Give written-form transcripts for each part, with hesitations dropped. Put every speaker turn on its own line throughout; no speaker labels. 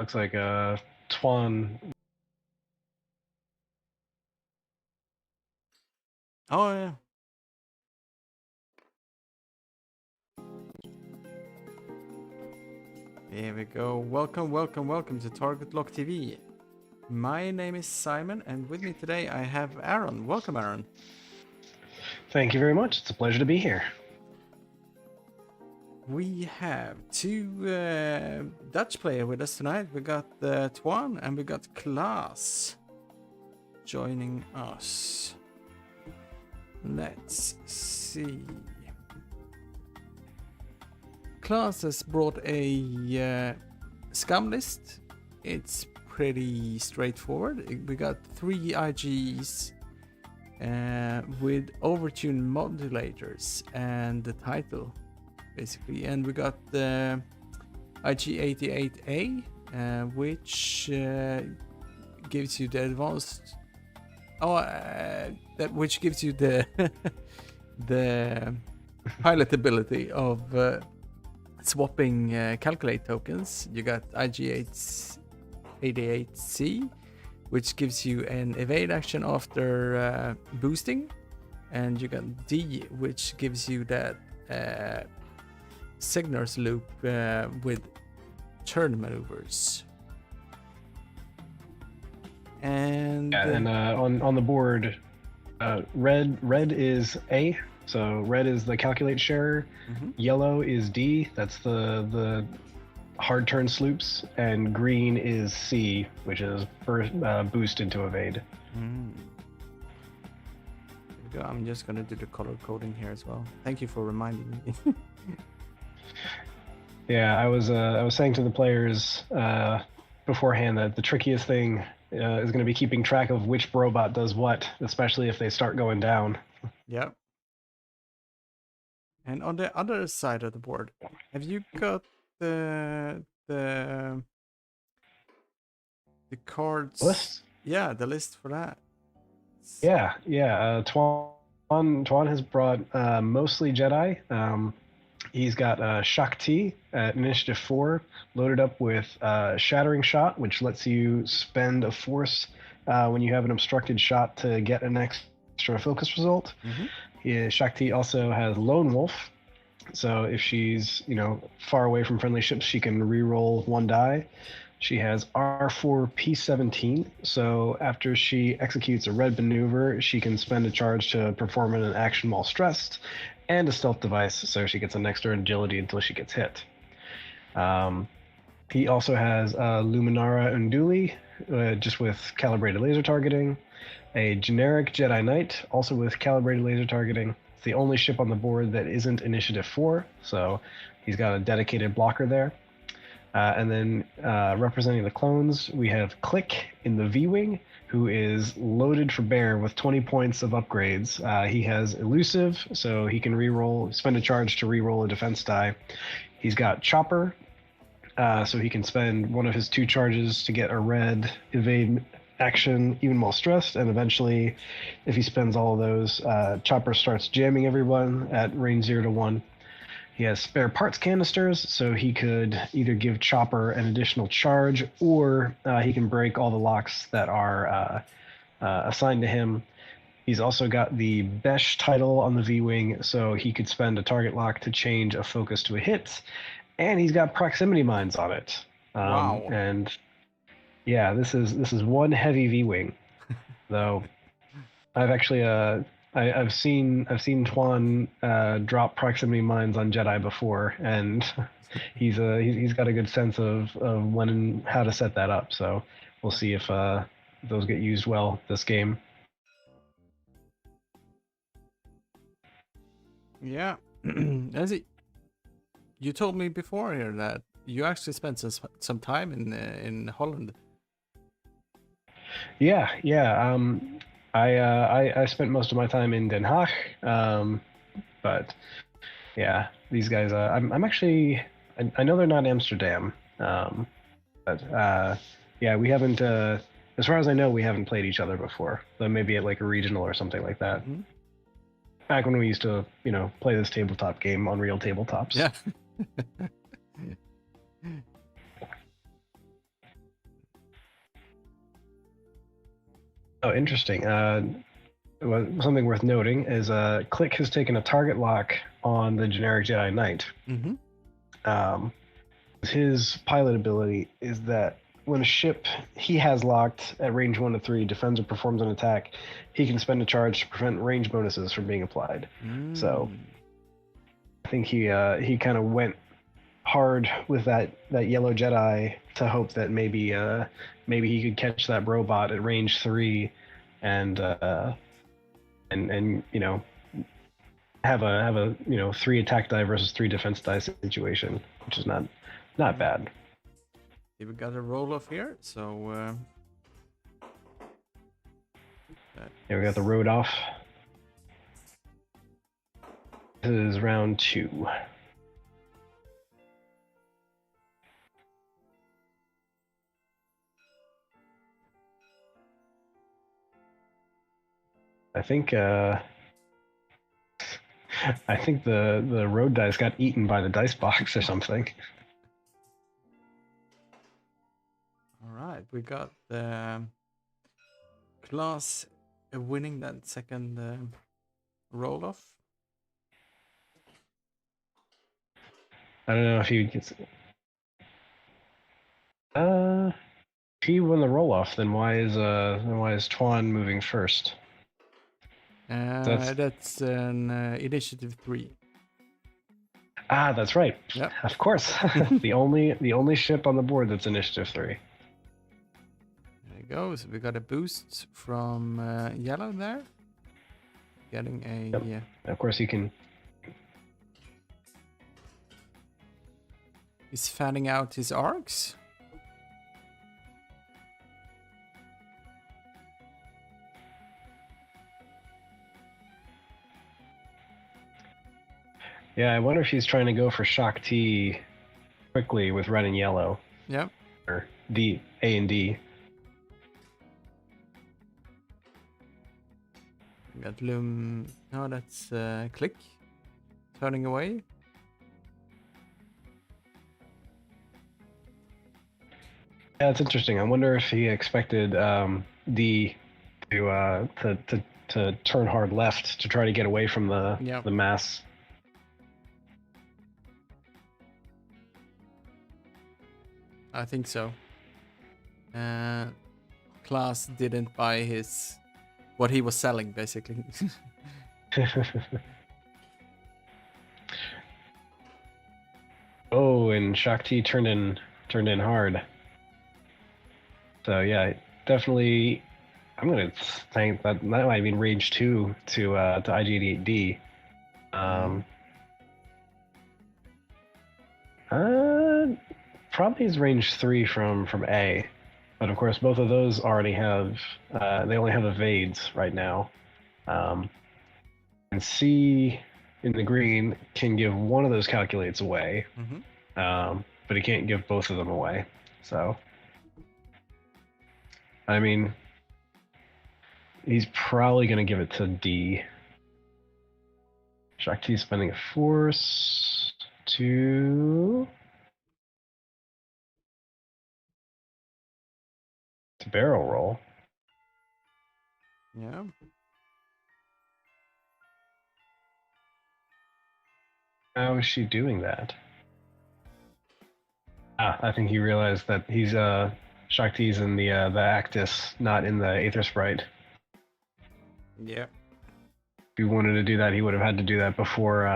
looks like Twan.
Oh yeah. Here we go. Welcome to TargetLockTV. My name is Simon, and with me today I have Aaron. Welcome, Aaron.
Thank you very much. It's a pleasure to be here.
We have two Dutch players with us tonight. We got Twan and we got Klaas joining us. Let's see. Klaas has brought a scum list. It's pretty straightforward. We got 3 IGs with overtune modulators and the title, basically. And we got the IG88A, which gives you the advanced. Which gives you the the pilot ability of swapping calculate tokens. You got IG88C, which gives you an evade action after boosting, and you got D, which gives you that signals loop with turn maneuvers. And
on the board, red is A, so red is the calculate sharer. Yellow is D, that's the hard turn sloops, and green is C, which is boost into evade.
There we go. I'm just gonna do the color coding here as well. Thank you for reminding me.
Yeah, I was saying to the players beforehand that the trickiest thing is going to be keeping track of which robot does what, especially if they start going down.
Yep. And on the other side of the board, have you got the cards
list?
Yeah, the list for that.
Yeah. Twan has brought mostly Jedi. He's got Shakti at Initiative 4, loaded up with Shattering Shot, which lets you spend a force when you have an obstructed shot to get an extra focus result. Shakti also has Lone Wolf, so if she's far away from friendly ships, she can reroll 1 die. She has R4 P17, so after she executes a red maneuver, she can spend a charge to perform an action while stressed, and a stealth device, so she gets an extra agility until she gets hit. He also has Luminara Unduli, just with calibrated laser targeting. A generic Jedi Knight, also with calibrated laser targeting. It's the only ship on the board that isn't Initiative 4, so he's got a dedicated blocker there. And then representing the clones, we have Click in the V-Wing, who is loaded for bear with 20 points of upgrades. He has Elusive, so he can spend a charge to reroll a defense die. He's got Chopper, so he can spend one of his 2 charges to get a red evade action even while stressed, and eventually, if he spends all of those, Chopper starts jamming everyone at range 0 to 1. He has spare parts canisters, so he could either give Chopper an additional charge, or he can break all the locks that are assigned to him. He's also got the Besh title on the V-Wing, so he could spend a target lock to change a focus to a hit, and he's got proximity mines on it.
Wow!
And yeah, this is one heavy V-Wing, though. I've actually I've seen Twan drop proximity mines on Jedi before, and he's got a good sense of when and how to set that up. So we'll see if those get used well this game.
Yeah, as you told me before here that you actually spent some time in Holland.
Yeah. I spent most of my time in Den Haag, but yeah, these guys. I'm actually. I know they're not Amsterdam, but yeah, we haven't. As far as I know, we haven't played each other before. So maybe at like a regional or something like that. Back when we used to, play this tabletop game on real tabletops.
Yeah.
Oh, interesting. Something worth noting is Click has taken a target lock on the generic Jedi Knight.
Mm-hmm.
His pilot ability is that when a ship he has locked at range 1 to 3 defends or performs an attack, he can spend a charge to prevent range bonuses from being applied. So I think he kind of went hard with that yellow Jedi to hope that maybe he could catch that robot at range 3 and you know have a 3 attack die versus 3 defense die situation, which is not bad.
We got a roll off here, so
Yeah, we got the road off. This is round 2. I think the road dice got eaten by the dice box or something.
all right, we got Klaas winning that second roll off.
I don't know if he gets. If he won the roll off, then why is Twan moving first?
That's an initiative 3.
Ah, that's right.
Yep.
Of course. the only ship on the board that's initiative 3.
There you go. So we got a boost from yellow there. Getting a
Yep. Of course, he can.
He's fanning out his arcs.
Yeah, I wonder if he's trying to go for Shock T quickly with red and yellow.
Yep.
Or D, A and D.
We got Loom. No, that's Click. Turning away.
Yeah, it's interesting. I wonder if he expected D to turn hard left to try to get away from the mass.
I think so. Klaas didn't buy what he was selling, basically.
Oh, and Shock T turned in hard. So yeah, definitely. I'm gonna think that might mean range 2 to IG88D. Probably is range 3 from A, but of course both of those already have they only have evades right now, and C in the green can give one of those calculates away, but he can't give both of them away. So I mean, he's probably gonna give it to D. Shock T spending a force to barrel roll.
Yeah.
How is she doing that? I think he realized that he's Shock T's in the Actus, not in the Aether Sprite.
Yeah.
If he wanted to do that, he would have had to do that before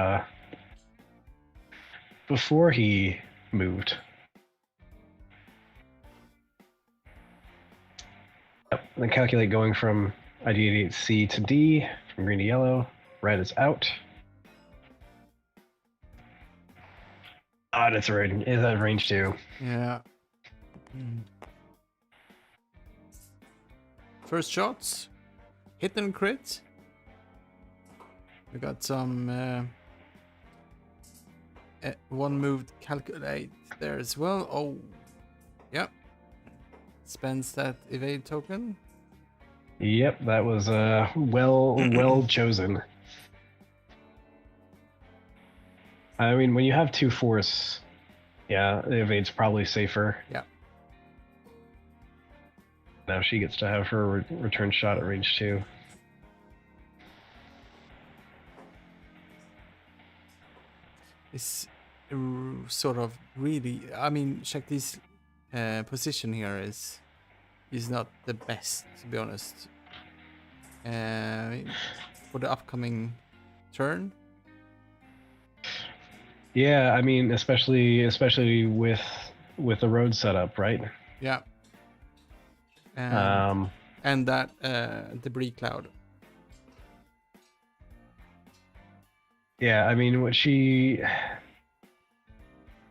he moved. Yep. Then calculate going from ID88C to D, from green to yellow. Red is out. That's right. Is that range 2?
Yeah. First shots. Hit and crit. We got some one moved calculate there as well. Oh, yep. Spends that evade token.
Yep, that was well chosen. I mean, when you have 2 force, yeah, the evade's probably safer.
Yeah.
Now she gets to have her return shot at range 2.
It's sort of really. I mean, Shakti's position here is not the best, to be honest. For the upcoming turn.
Yeah, I mean, especially with the road setup, right?
Yeah. And that debris cloud.
Yeah, I mean, what she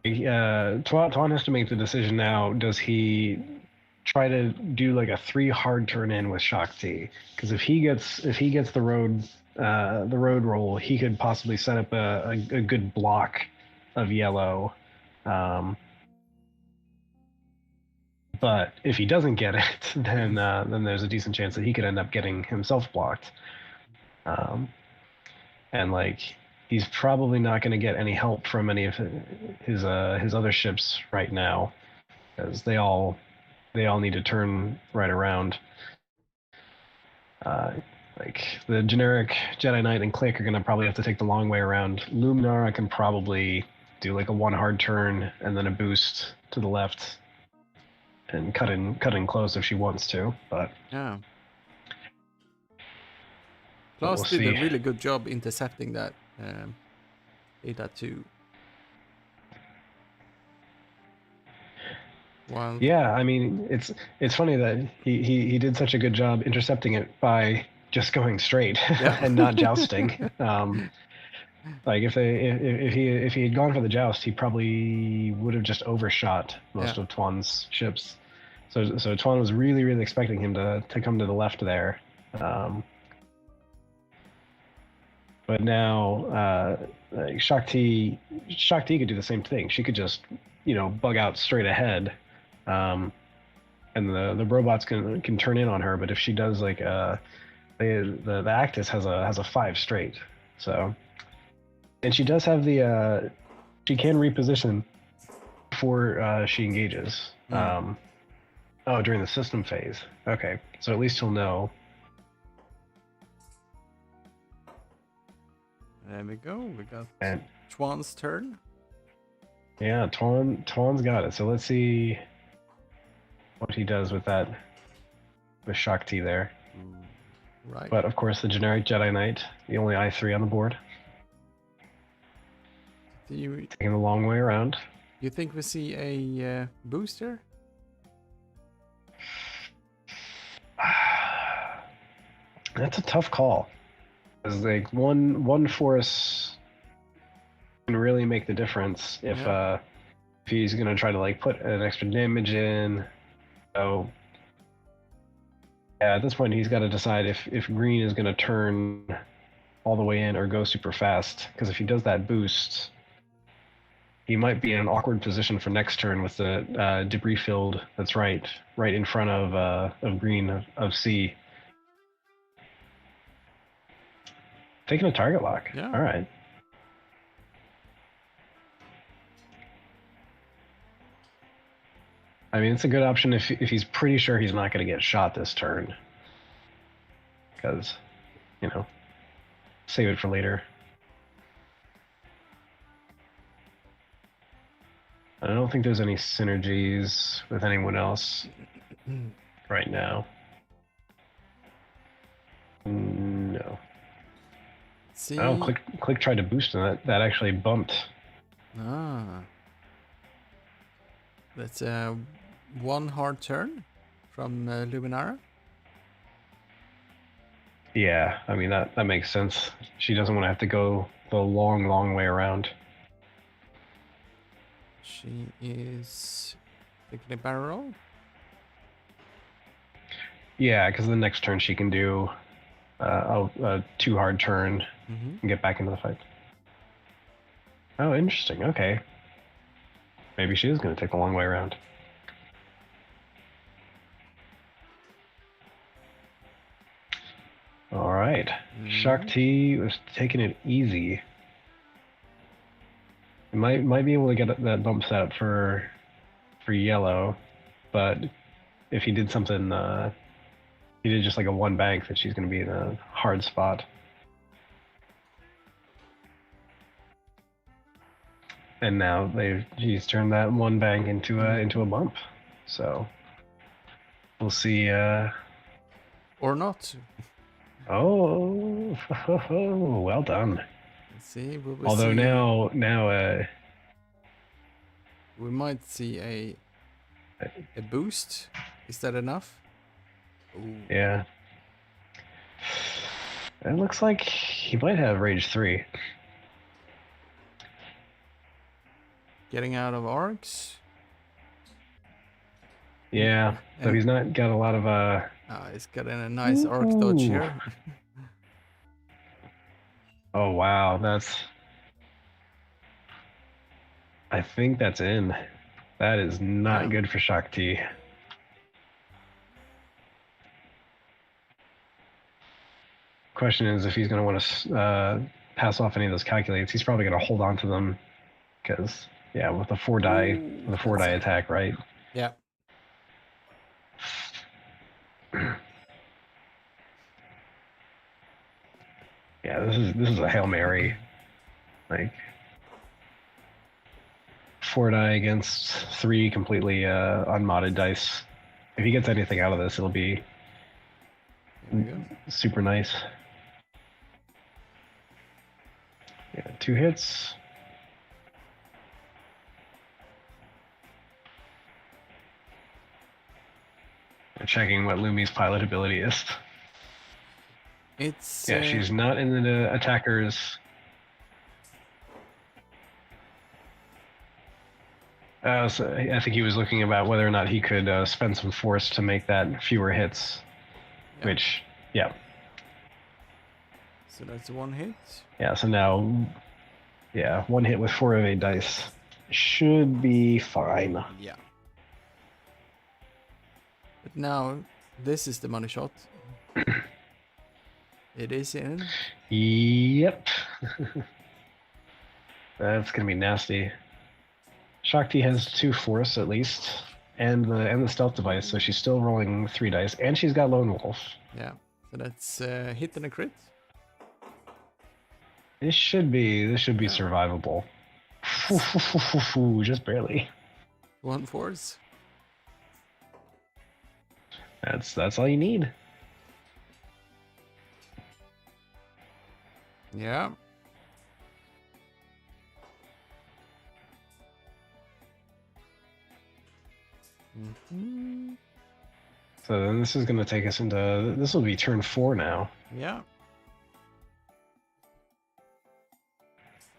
Twan has to make the decision now. Does he try to do like a 3 hard turn in with Shakti? Because if he gets the road roll, he could possibly set up a good block of yellow. But if he doesn't get it, then there's a decent chance that he could end up getting himself blocked. And like, he's probably not going to get any help from any of his other ships right now, because they all need to turn right around. Like the generic Jedi Knight and Click are going to probably have to take the long way around. Luminara can probably do like a 1 hard turn and then a boost to the left and cut in close if she wants to, but
yeah. Klaas did a really good job intercepting that Eta 2. Wow.
Yeah, I mean, it's funny that he did such a good job intercepting it by just going straight and not jousting. Like if he had gone for the joust, he probably would have just overshot most of Twan's ships. So Twan was really expecting him to come to the left there. But now like Shakti could do the same thing. She could just, bug out straight ahead, and the robots can turn in on her. But if she does like the Actis has a 5 straight, so, and she does have the she can reposition before she engages. Oh, during the system phase. Okay, so at least he'll know.
There we go. We got Twan's turn.
Yeah, Twan's got it. So let's see what he does with that, with Shakti there.
Right.
But of course, the generic Jedi Knight, the only I3 on the board. Taking the long way around.
You think we see a booster?
That's a tough call. Because like one force can really make the difference if he's gonna try to like put an extra damage in. So yeah, at this point he's got to decide if green is gonna turn all the way in or go super fast. Because if he does that boost, he might be in an awkward position for next turn with the debris field that's right in front of green of C. Taking a target lock.
Yeah.
All right. I mean, it's a good option if he's pretty sure he's not going to get shot this turn. Because, save it for later. I don't think there's any synergies with anyone else right now. No.
See?
Oh, Click tried to boost and that actually bumped.
That's 1 hard turn from Luminara.
Yeah, I mean that makes sense. She doesn't want to have to go the long way around.
She is taking a barrel roll.
Yeah, because the next turn she can do a 2 hard turn and get back into the fight. Oh, interesting. Okay. Maybe she is going to take a long way around. All right. Shakti was taking it easy. Might be able to get that bump set up for yellow, but if he did something, he did just like a one bank, that she's going to be in a hard spot. And now he's turned that one bank into a bump. So we'll see.
Or not.
Oh, well done.
Let's see. Will we
Although
see...
now
we might see a boost. Is that enough? Ooh.
yeah. It looks like he might have rage 3.
Getting out of arcs.
Yeah, so he's not got a lot of
He's got a nice arc dodge here.
Oh wow, I think that's in. That is not good for Shakti. Question is if he's going to want to pass off any of those calculates. He's probably going to hold on to them because, yeah, with the 4-die attack, right?
Yeah.
Yeah, this is a Hail Mary. Like 4-die against 3 completely unmodded dice. If he gets anything out of this, it'll be super nice. Yeah, 2 hits. I'm checking what Lumi's pilot ability is.
It's
yeah, she's not in the attackers. So I think he was looking about whether or not he could spend some force to make that fewer hits. Yep. Which, yeah.
So that's 1 hit.
Yeah. So now, yeah, 1 hit with 4 of 8 dice should be fine.
Yeah. But now, this is the money shot. It is in.
Yep. That's gonna be nasty. Shakti has 2 force at least, and the stealth device, so she's still rolling 3 dice, and she's got Lone Wolf.
Yeah. So that's hit and a crit.
This should be survivable. Just barely.
1 force.
That's all you need.
Yeah.
So then this is going to take us into... This will be turn 4 now.
Yeah.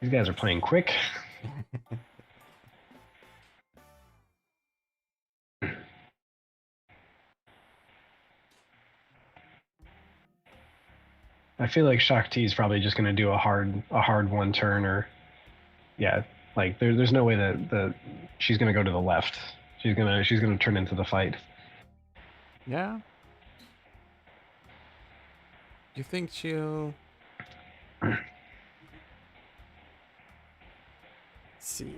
These guys are playing quick. I feel like Shakti is probably just going to do a hard 1 turn, or... Yeah, like there's no way that she's going to go to the left. She's gonna turn into the fight.
Yeah. You think she'll... Let's see.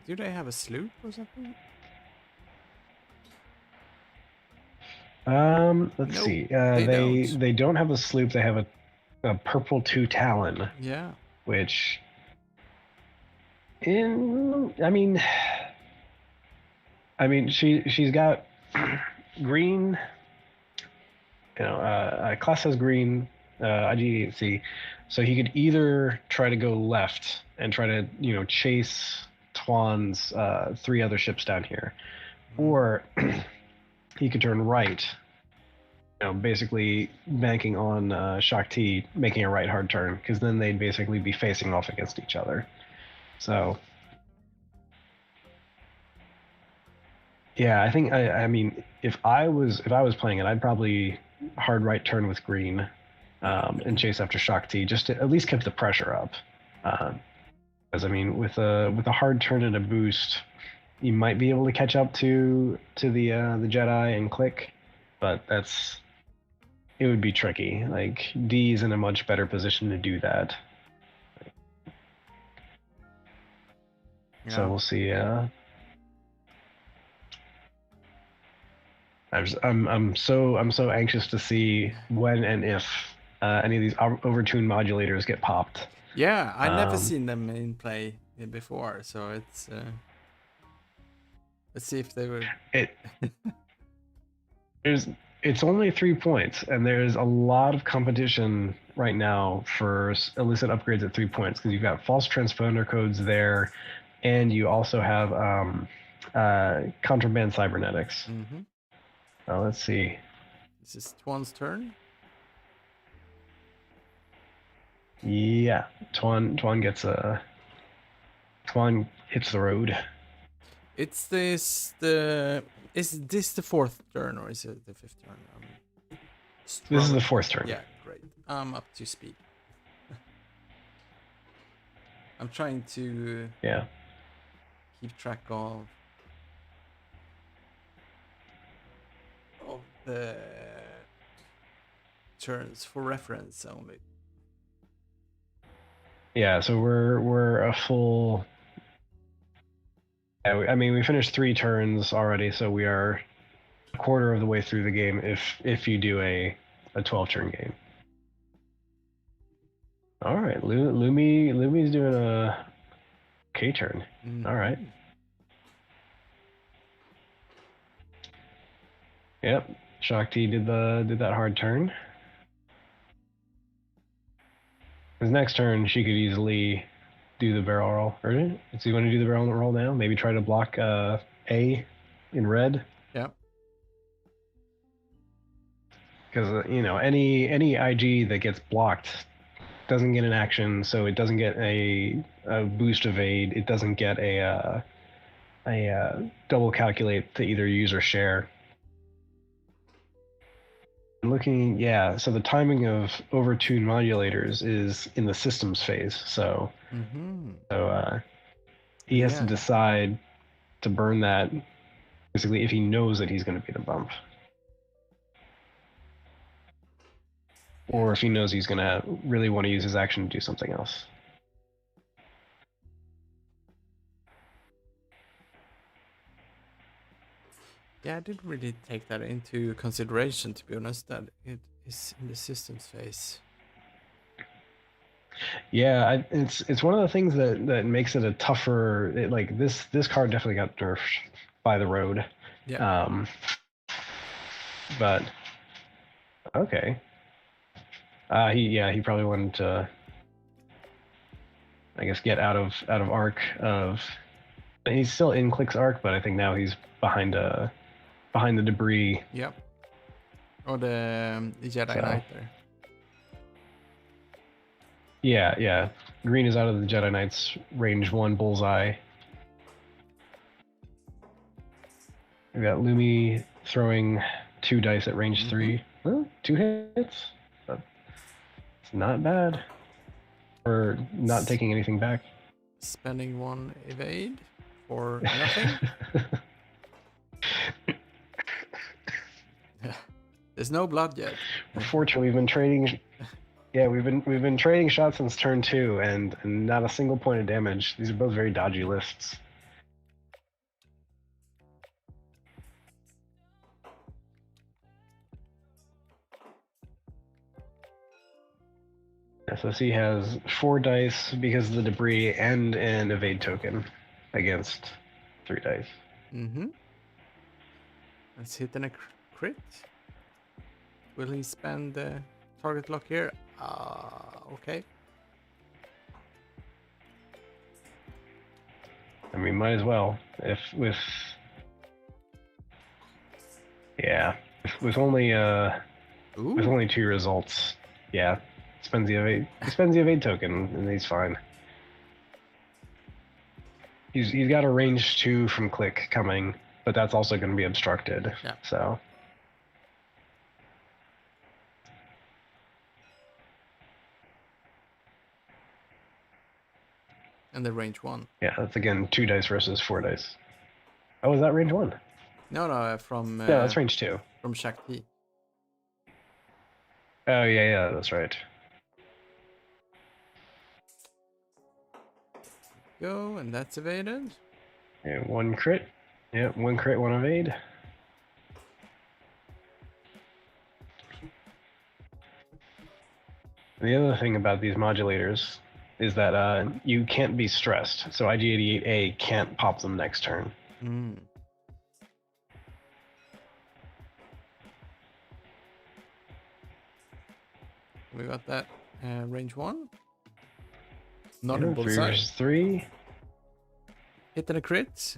Do they have a sloop or something?
Let's see. They don't have a sloop. They have a purple 2 Talon.
Yeah.
Which, I mean, she's got green. You know, Klaas has green. IGC. So he could either try to go left and try to chase Twan's 3 other ships down here, or he could turn right. Basically banking on Shakti making a right hard turn, because then they'd basically be facing off against each other. So, yeah, I think I mean if I was playing it, I'd probably hard right turn with green, and chase after Shakti just to at least keep the pressure up. Because I mean, with a hard turn and a boost, you might be able to catch up to the Jedi and click, but it would be tricky. Like, D's in a much better position to do that. Yeah. So we'll see. I'm so anxious to see when and if any of these overtune modulators get popped.
Yeah, I never seen them in play before, so it's let's see if they were.
It there's it's only 3 points, and there's a lot of competition right now for illicit upgrades at 3 points because you've got false transponder codes there, and you also have contraband cybernetics.
Mm-hmm.
Let's see.
This is Twan's turn.
Yeah, Twan hits the road.
Is this the fourth turn or is it the fifth turn?
This is the fourth turn.
Yeah, great. I'm up to speed. I'm trying to keep track of the turns for reference only.
Yeah, so we're a full. I mean, we finished 3 turns already, so we are a quarter of the way through the game. If you do a 12-turn game. All right, Lumi's doing a K turn.
Mm-hmm.
All right. Yep, Shakti did that hard turn. His next turn, she could easily do the barrel roll. Or does he want to do the barrel roll now? Maybe try to block A in red.
Yeah.
Because any IG that gets blocked doesn't get an action, so it doesn't get a boost evade. It doesn't get a double calculate to either use or share. Looking, yeah, so the timing of overtune modulators is in the systems phase. So, he has to decide to burn that basically if he knows that he's going to be the bump, or if he knows he's going to really want to use his action to do something else.
Yeah, I didn't really take that into consideration, to be honest, that it is in the systems phase.
Yeah, it's one of the things that makes it a tougher. Like this card definitely got nerfed by the road.
Yeah.
But okay. He probably wanted to, I guess, get out of arc of. He's still in Click's arc, but I think now he's behind the debris.
Yep. Or the Jedi Knight there.
Yeah. Green is out of the Jedi Knight's range 1 bullseye. We got Lumi throwing 2 dice at range 3. Well, 2 hits. It's not bad. For not taking anything back.
Spending 1 evade for nothing. There's no blood yet.
Unfortunately, we've been trading. Yeah, we've been trading shots since turn 2, and not a single point of damage. These are both very dodgy lists. SSE has 4 dice because of the debris and an evade token against 3 dice.
Let's hit in a crit. Will he spend the target lock here? Okay.
I mean, might as well. With only 2 results. Yeah. Spends the evade token, and he's fine. He's got a range 2 from Click coming, but that's also going to be obstructed.
Yeah.
So.
And the range 1.
Yeah, that's again 2 dice versus 4 dice. Oh, is that range 1?
No, from.
No, that's range 2.
From Shakti.
Oh yeah, that's right.
Go, and that's evaded.
Yeah, 1 crit. Yeah, 1 crit, 1 evade. The other thing about these modulators is that you can't be stressed, so IG-88A can't pop them next turn.
Mm. We got that range 1. Not in
3
bullseye.
versus 3.
Hit and a crit.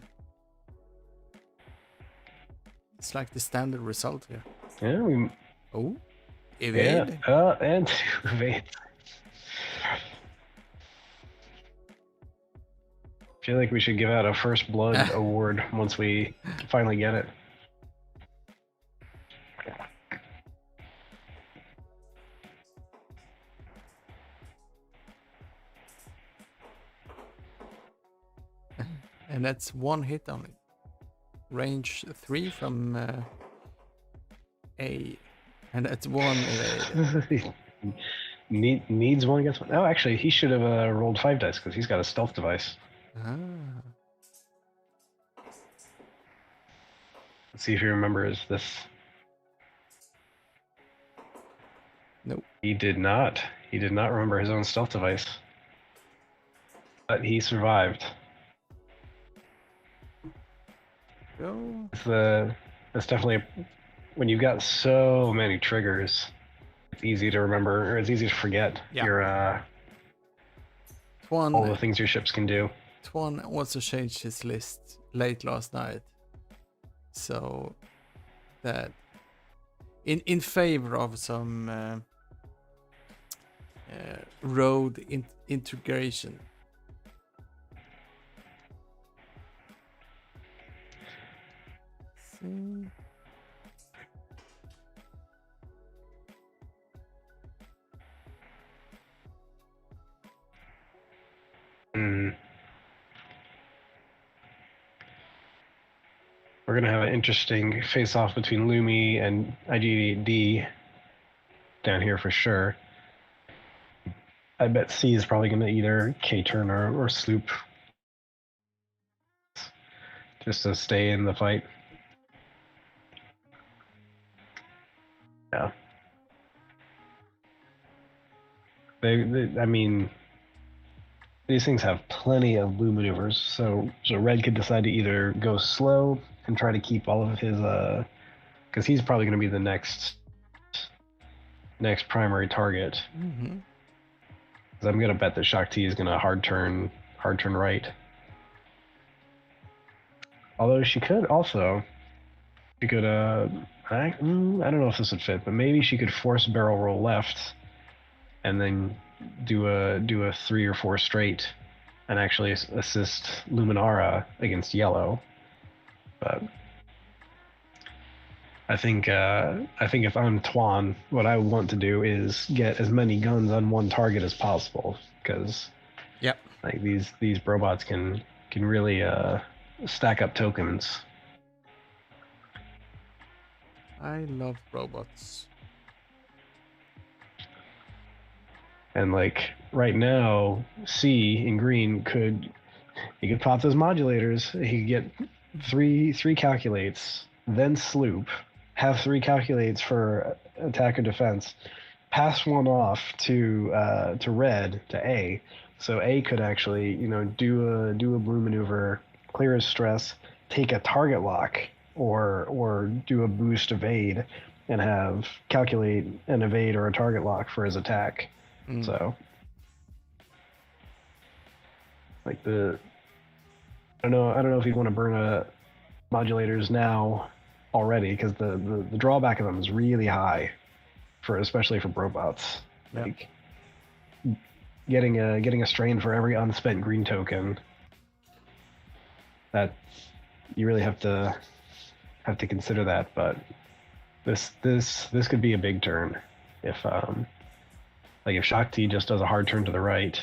It's like the standard result here.
Yeah, we.
Oh, evade.
Yeah, and evade. I feel like we should give out a first blood award once we finally get it.
And that's 1 hit only. Range 3 from A. And that's 1 evade.
Needs 1 against 1. Oh, actually, he should have rolled 5 dice because he's got a stealth device.
Ah.
Let's see if he remembers this.
Nope.
He did not. He did not remember his own stealth device. But he survived.
Go.
That's definitely when you've got so many triggers. It's easy to remember, or it's easy to forget your
Twan,
all the things your ships can do.
Twan also changed his list late last night, so that in favor of some road integration. See.
We're gonna have an interesting face-off between Lumi and IG-88D down here for sure. I bet C is probably gonna either K-turn or sloop just to stay in the fight. Yeah. I mean, these things have plenty of blue maneuvers, so Red could decide to either go slow and try to keep all of his, because he's probably going to be the next primary target.
Mm-hmm.
Because I'm going to bet that Shakti is going to hard turn right. Although she could also, I don't know if this would fit, but maybe she could force barrel roll left, and then do a 3 or 4 straight, and actually assist Luminara against yellow. But I think if I'm Twan, what I want to do is get as many guns on one target as possible, because like these robots can really stack up tokens.
I love robots.
And like right now, C in green could pop those modulators. He could get three calculates, then sloop, have 3 calculates for attack or defense, pass 1 off to Red to A, so A could actually do a blue maneuver, clear his stress, take a target lock, or do a boost evade, and have calculate an evade or a target lock for his attack. So, like I don't know if you want to burn modulators now already, because the drawback of them is really high, especially for robots.
Yep.
Like getting a strain for every unspent green token. That you really have to consider that, but this could be a big turn if if Shakti just does a hard turn to the right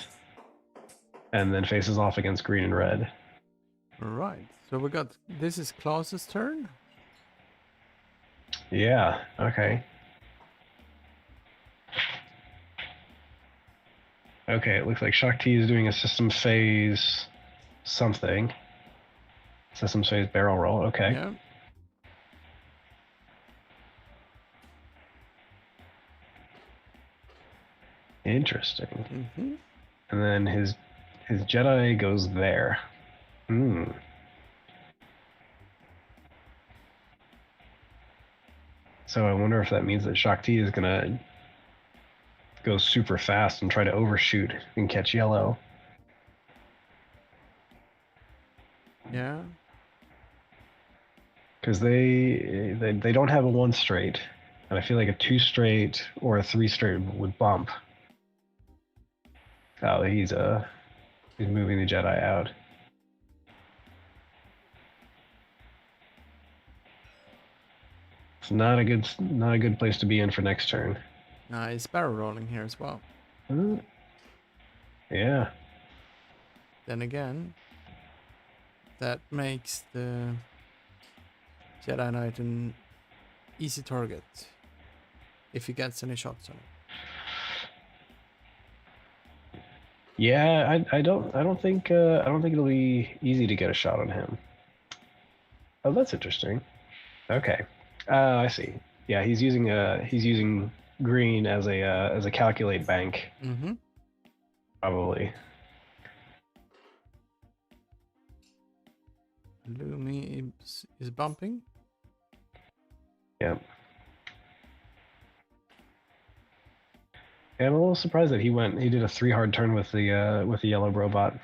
and then faces off against green and red.
Right. So this is Klaas's turn.
Yeah. Okay. Okay. It looks like Shakti is doing a system phase something. System phase barrel roll. Okay.
Yeah.
Interesting.
Mm-hmm.
And then his Jedi goes there. Hmm. So I wonder if that means that Shakti is gonna go super fast and try to overshoot and catch yellow.
Yeah.
Because they don't have a 1 straight, and I feel like a 2 straight or a 3 straight would bump. Oh, he's moving the Jedi out. It's not a good place to be in for next turn.
He's barrel rolling here as well.
Yeah.
Then again, that makes the Jedi Knight an easy target if he gets any shots on it.
Yeah, I don't think it'll be easy to get a shot on him. Oh, that's interesting. Okay. I see. Yeah, he's using green as a calculate bank.
Mm-hmm.
Probably.
Lumi is bumping.
Yep. Yeah, I'm a little surprised that he did a 3 hard turn with the yellow robot,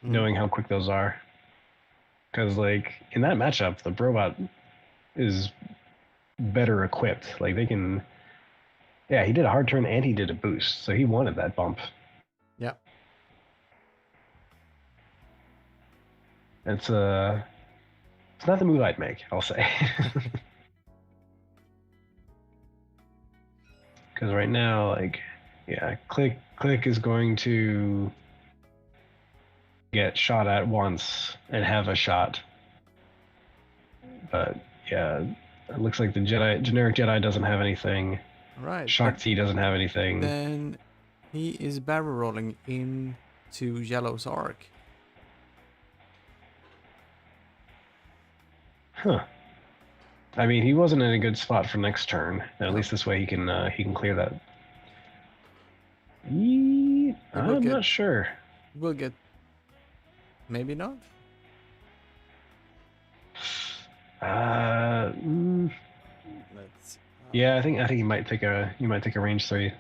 knowing how quick those are. Because like in that matchup, the robot is better equipped. Like they can. Yeah, he did a hard turn and he did a boost, so he wanted that bump.
Yeah.
It's not the move I'd make, I'll say. Because right now, like, yeah, click is going to get shot at once and have a shot. But yeah, it looks like the generic Jedi doesn't have anything.
Right.
Shakti doesn't have anything.
Then he is barrel rolling into Yellow's arc.
Huh. I mean, he wasn't in a good spot for next turn. At least this way he can clear that. I'm not sure.
We'll get. Maybe not. Let's.
Yeah, I think he might take a range 3.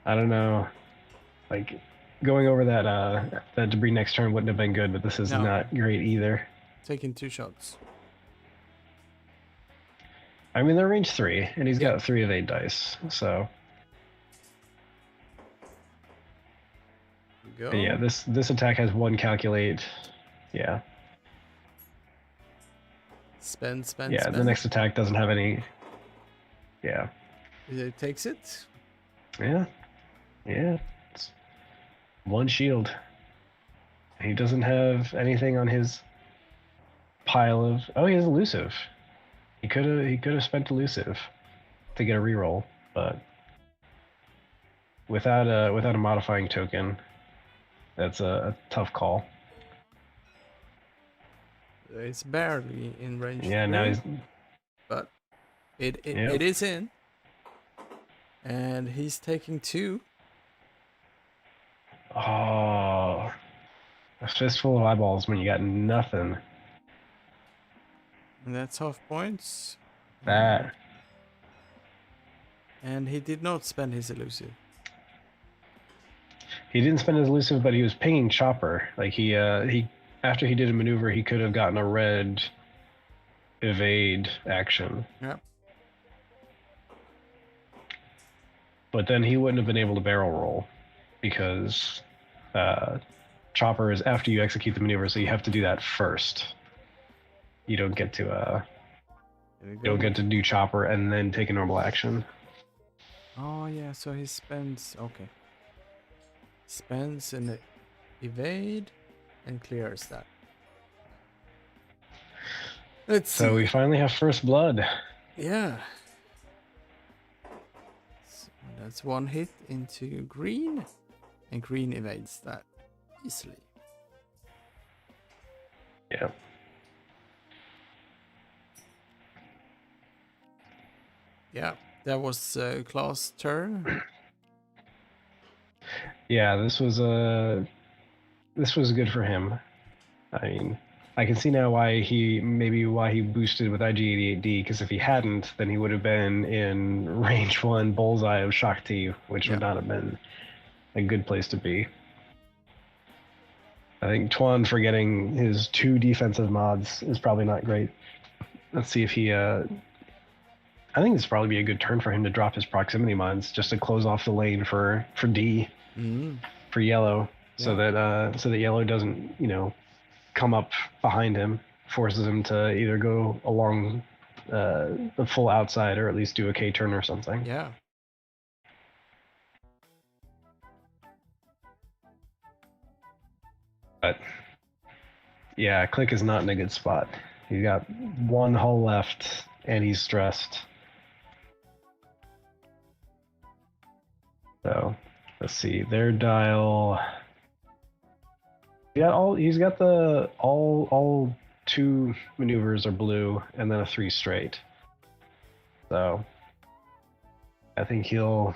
I don't know. Like going over that debris next turn wouldn't have been good, but this is not great either.
Taking 2 shots.
I mean, they're range 3, and he's got 3 of 8 dice, so.
Go.
Yeah, this attack has 1 calculate. Yeah.
Spend.
Yeah, the next attack doesn't have any. Yeah.
It takes it.
Yeah. Yeah. It's 1 shield. He doesn't have anything on his pile of. Oh, he has elusive. He could have spent elusive to get a reroll, but without a modifying token, that's a tough call.
It's barely in range.
Yeah, now he's.
But it is in, and he's taking 2.
Oh, a fistful of eyeballs when you got nothing.
And that's half points.
That.
And he did not spend his elusive.
He didn't spend his elusive, but he was pinging Chopper. Like he after he did a maneuver, he could have gotten a red evade action.
Yeah.
But then he wouldn't have been able to barrel roll because Chopper is after you execute the maneuver, so you have to do that first. You don't get to do Chopper and then take a normal action.
Oh yeah, so he spends spends an evade and clears that. Let's see.
So we finally have first blood.
Yeah. So that's 1 hit into green, and green evades that easily.
Yeah.
Yeah. That was Klaas' turn.
Yeah, this was good for him. I mean, I can see now why he boosted with IG88D, because if he hadn't, then he would have been in range 1 bullseye of Shakti, which would not have been a good place to be. I think Twan forgetting his 2 defensive mods is probably not great. Let's see if he I think this would probably be a good turn for him to drop his proximity mines just to close off the lane for D for yellow, so that yellow doesn't, you know, come up behind him, forces him to either go along the full outside or at least do a K turn or something.
Yeah.
But yeah, Click is not in a good spot. He's got 1 hull left and he's stressed. So let's see, their dial. He's got the all 2 maneuvers are blue and then a 3 straight. So I think you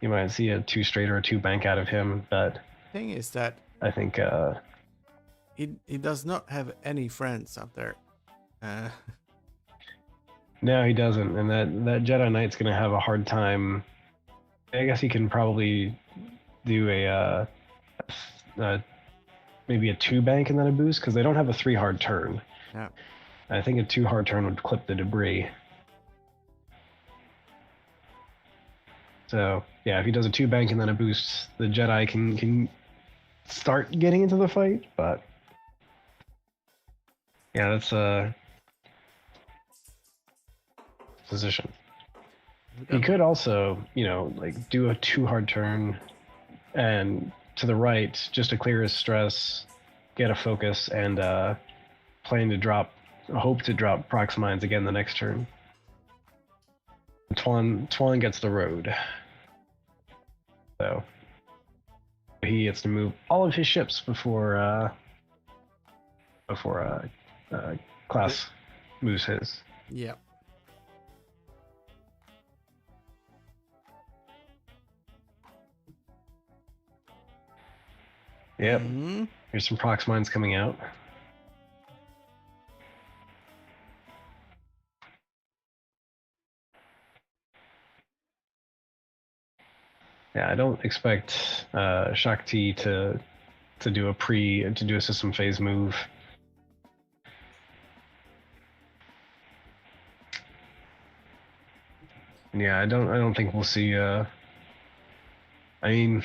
might see a 2 straight or a 2 bank out of him, but
Thing is that
I think
he does not have any friends up there.
No, he doesn't, and that Jedi Knight's gonna have a hard time. I guess he can probably do maybe a 2 bank and then a boost, because they don't have a 3 hard turn.
Yeah.
I think a 2 hard turn would clip the debris. So yeah, if he does a 2 bank and then a boost, the Jedi can start getting into the fight. But yeah, that's position. He could also, you know, like do a 2 hard turn and to the right just to clear his stress, get a focus, and hope to drop prox mines again the next turn. Twan gets the road, so he gets to move all of his ships before Klaas moves his.
Yeah.
Yep. Here's some prox mines coming out. Yeah, I don't expect Shakti to do a system phase move. Yeah, I don't think we'll see. I mean,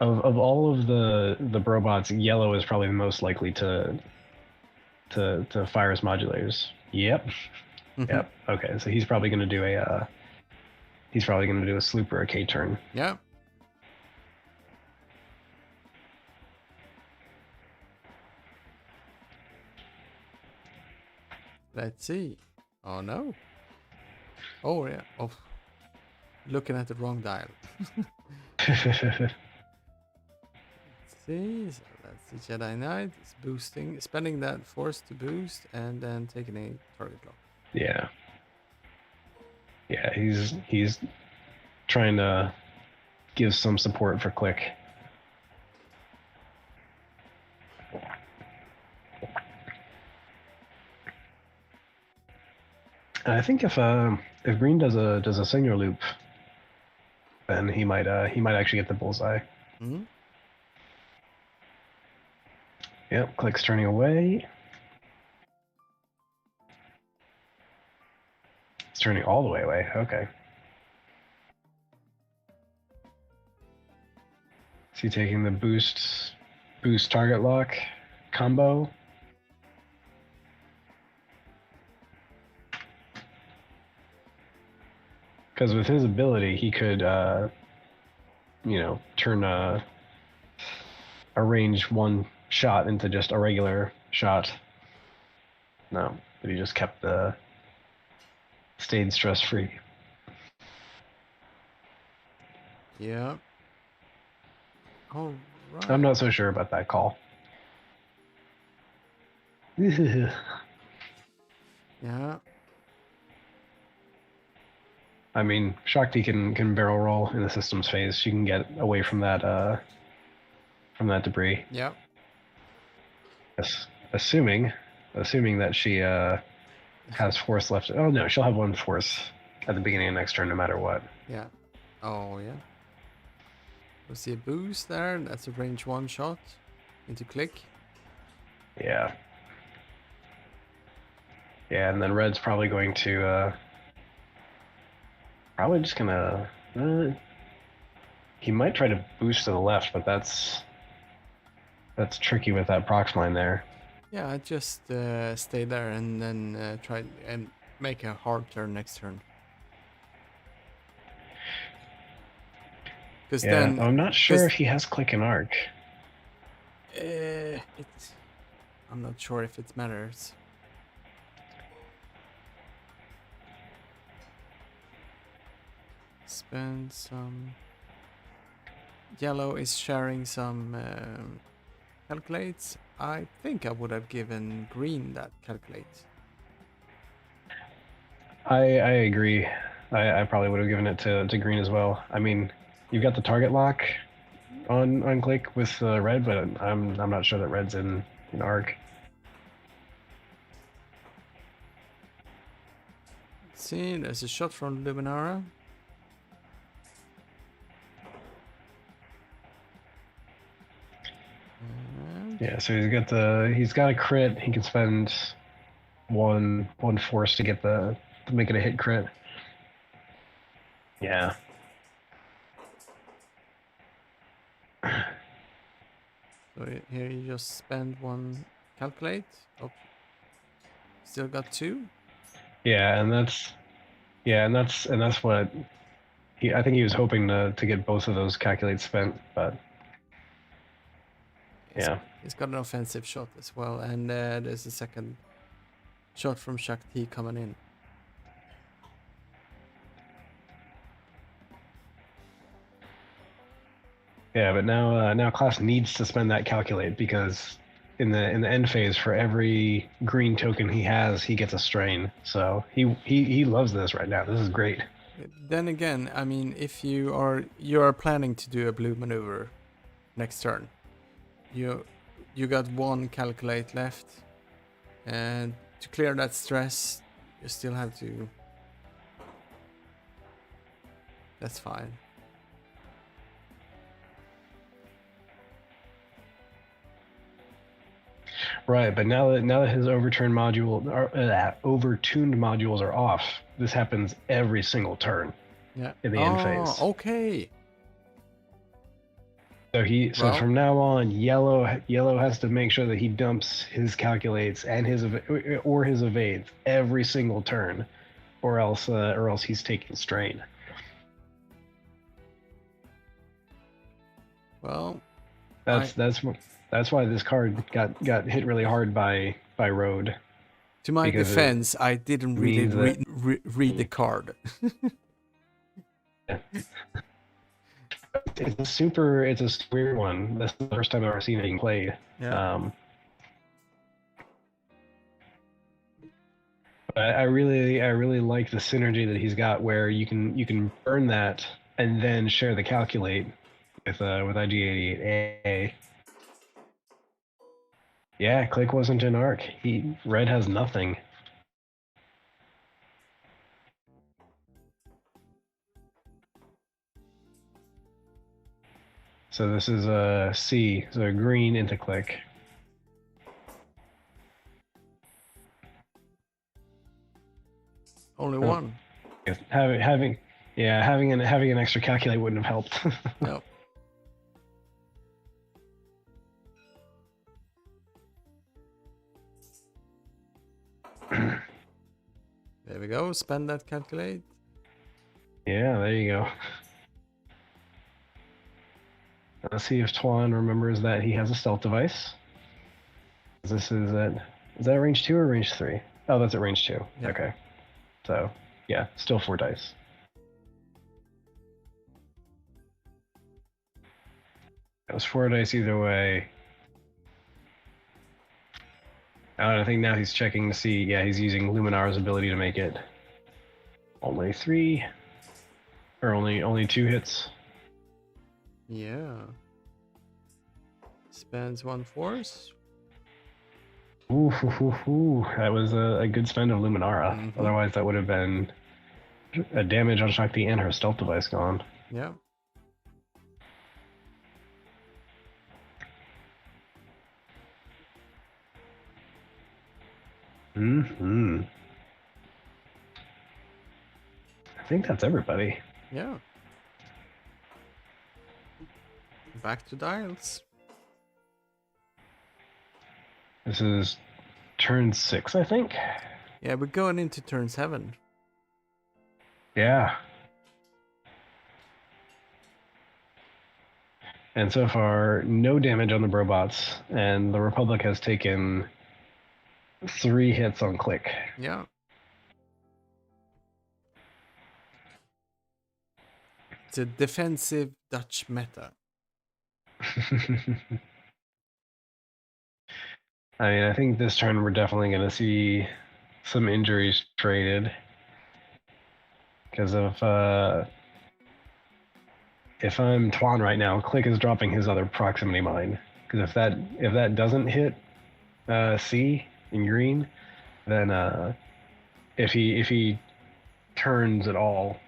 of all of the robots, yellow is probably the most likely to fire his modulators. Yep. Yep. Okay, so he's probably going to do a sloop or a K turn.
Yeah. Let's see. Oh no. Oh yeah. Oh, looking at the wrong dial. Let's see. So that's the Jedi Knight. It's boosting, spending that force to boost, and then taking a target lock.
Yeah. Yeah, he's trying to give some support for Click. I think if Green does a signal loop, then he might actually get the bullseye. Yep, Click's turning away. It's turning all the way away. Okay. Is he taking the boost target lock combo? Because with his ability, he could, you know, turn a range 1 shot into just a regular shot. No, but he just stayed stress-free.
Yeah. All right.
I'm not so sure about that call.
Yeah.
I mean, Shakti can barrel roll in the systems phase. She can get away from that debris.
Yeah.
Yes. Assuming that she has force left. Oh no, she'll have 1 force at the beginning of next turn, no matter what.
Yeah. Oh yeah. We see a boost there. That's a range 1 shot into click.
Yeah. Yeah, and then red's probably going to probably just gonna. He might try to boost to the left, but that's tricky with that prox mine there.
Yeah, I just stay there and then try and make a hard turn next turn. Because
Yeah,
then
I'm not sure if he has click and arc.
I'm not sure if it matters. Spend some. Yellow is sharing some calculates. I think I would have given green that calculate.
I agree. I probably would have given it to green as well. I mean, you've got the target lock on click with red, but I'm not sure that red's in arc.
See, there's a shot from Luminara.
Yeah, so he's got a crit. He can spend one force to get to make it a hit crit. Yeah.
So here you just spend 1 calculate. Oh, still got 2.
Yeah, and that's what I think he was hoping to get both of those calculates spent, but yeah.
He's got an offensive shot as well, and there's a second shot from Shakti coming in.
Yeah, but now Klaas needs to spend that calculate because in the end phase, for every green token he has, he gets a strain. So he loves this right now. This is great.
Then again, I mean, if you are planning to do a blue maneuver next turn, you got 1 calculate left, and to clear that stress, you still have to. That's fine.
Right, but now that his overtuned modules are off, this happens every single turn.
Yeah.
In the end phase.
Okay.
So from now on, yellow has to make sure that he dumps his calculates and his evades every single turn, or else he's taking strain.
Well,
that's why this card got hit really hard by Road.
To my defense, I didn't really read the card.
It's a weird one. That's the first time I've ever seen it being played.
Yeah.
But I really like the synergy that he's got, where you can burn that and then share the calculate with IG88A. Yeah, click wasn't in arc. Red has nothing. So this is a C, so green into click.
Only 1.
Having an extra calculate wouldn't have helped.
No. There we go. Spend that calculate.
Yeah, there you go. Let's see if Twan remembers that he has a stealth device. This is that range 2 or range 3? Oh, that's at range 2. Yeah. Okay. So, yeah, still 4 dice. It was 4 dice either way. I think now he's checking to see. Yeah, he's using Luminara's ability to make it only 3. Or only 2 hits.
Yeah. Spends 1 force.
Ooh, that was a good spend of Luminara.
Mhm.
Otherwise, that would have been a damage on Shakti and her stealth device gone.
Yeah.
Hmm. I think that's everybody.
Yeah. Back to dials.
This is turn 6, I think.
Yeah, we're going into turn 7.
Yeah. And so far, no damage on the Brobots, and the Republic has taken 3 hits on click.
Yeah. It's a defensive Dutch meta.
I mean, I think this turn we're definitely going to see some injuries traded because of if I'm Twan right now, click is dropping his other proximity mine, because if that doesn't hit C in green, then if he turns at all,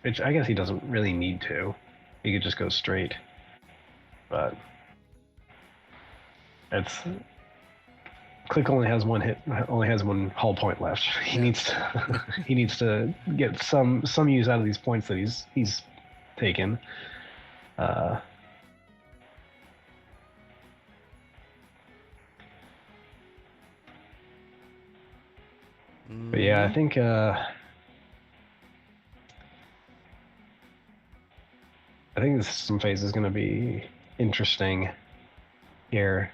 which I guess he doesn't really need to, he could just go straight. But it's click only has 1 hit, only has 1 hull point left. He needs to he needs to get some use out of these points that he's taken. But yeah, I think the system phase is going to be interesting here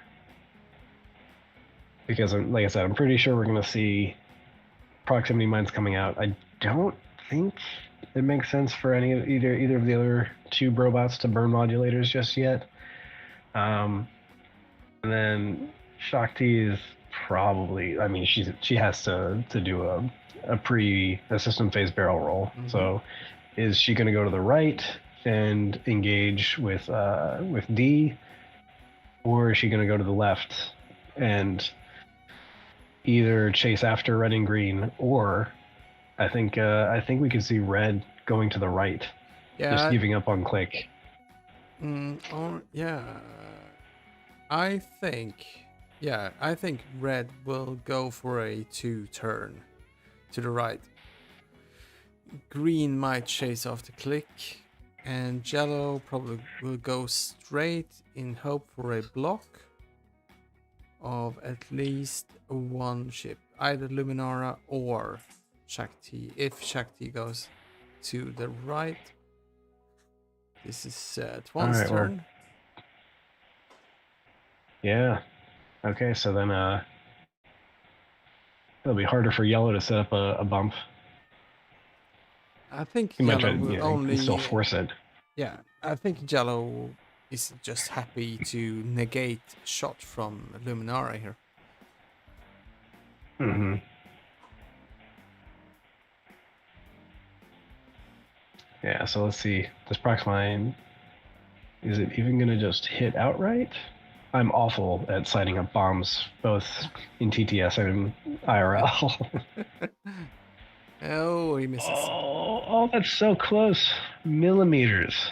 because, like I said, I'm pretty sure we're going to see proximity mines coming out. I don't think it makes sense for either of the other 2 Brobots to burn modulators just yet. And then Shakti is probably, I mean, she has to do a system phase barrel roll. Mm-hmm. So is she going to go to the right and engage with D, or is she going to go to the left and either chase after red and green, or I think we could see red going to the right, just giving up on click.
Yeah, I think red will go for a 2-turn to the right. Green might chase after click, and yellow probably will go straight in hope for a block of at least 1 ship, either Luminara or Shakti. If Shakti goes to the right, this is Twan's turn.
Well, yeah. Okay, so then it'll be harder for yellow to set up a bump.
I think yellow will only
still force it.
Yeah, I think yellow is just happy to negate a shot from Luminara here.
Mm-hmm. Yeah, so let's see. This prox mine, is it even going to just hit outright? I'm awful at sighting up bombs, both in TTS and IRL.
Oh, he misses.
Oh, that's so close. Millimeters.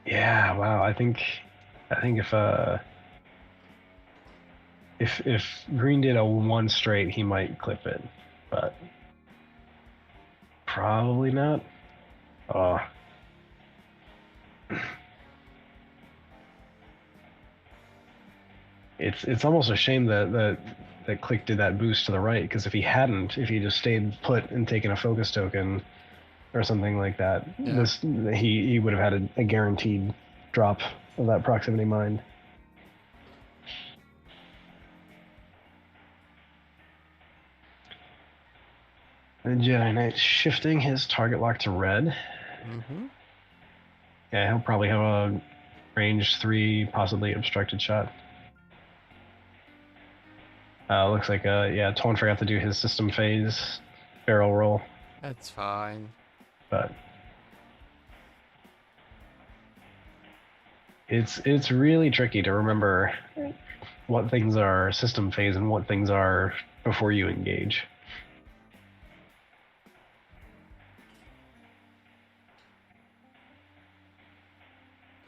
Yeah, wow. I think if green did a 1 straight, he might clip it, but probably not. Oh. It's almost a shame that click did that boost to the right, because if he just stayed put and taken a focus token or something like that, he would have had a guaranteed drop of that proximity mine. And Jedi Knight shifting his target lock to red.
Mm-hmm.
Yeah, he'll probably have a range 3, possibly obstructed shot. Looks like yeah, Twan forgot to do his system phase barrel roll,
That's fine.
but it's really tricky to remember what things are system phase and what things are before you engage.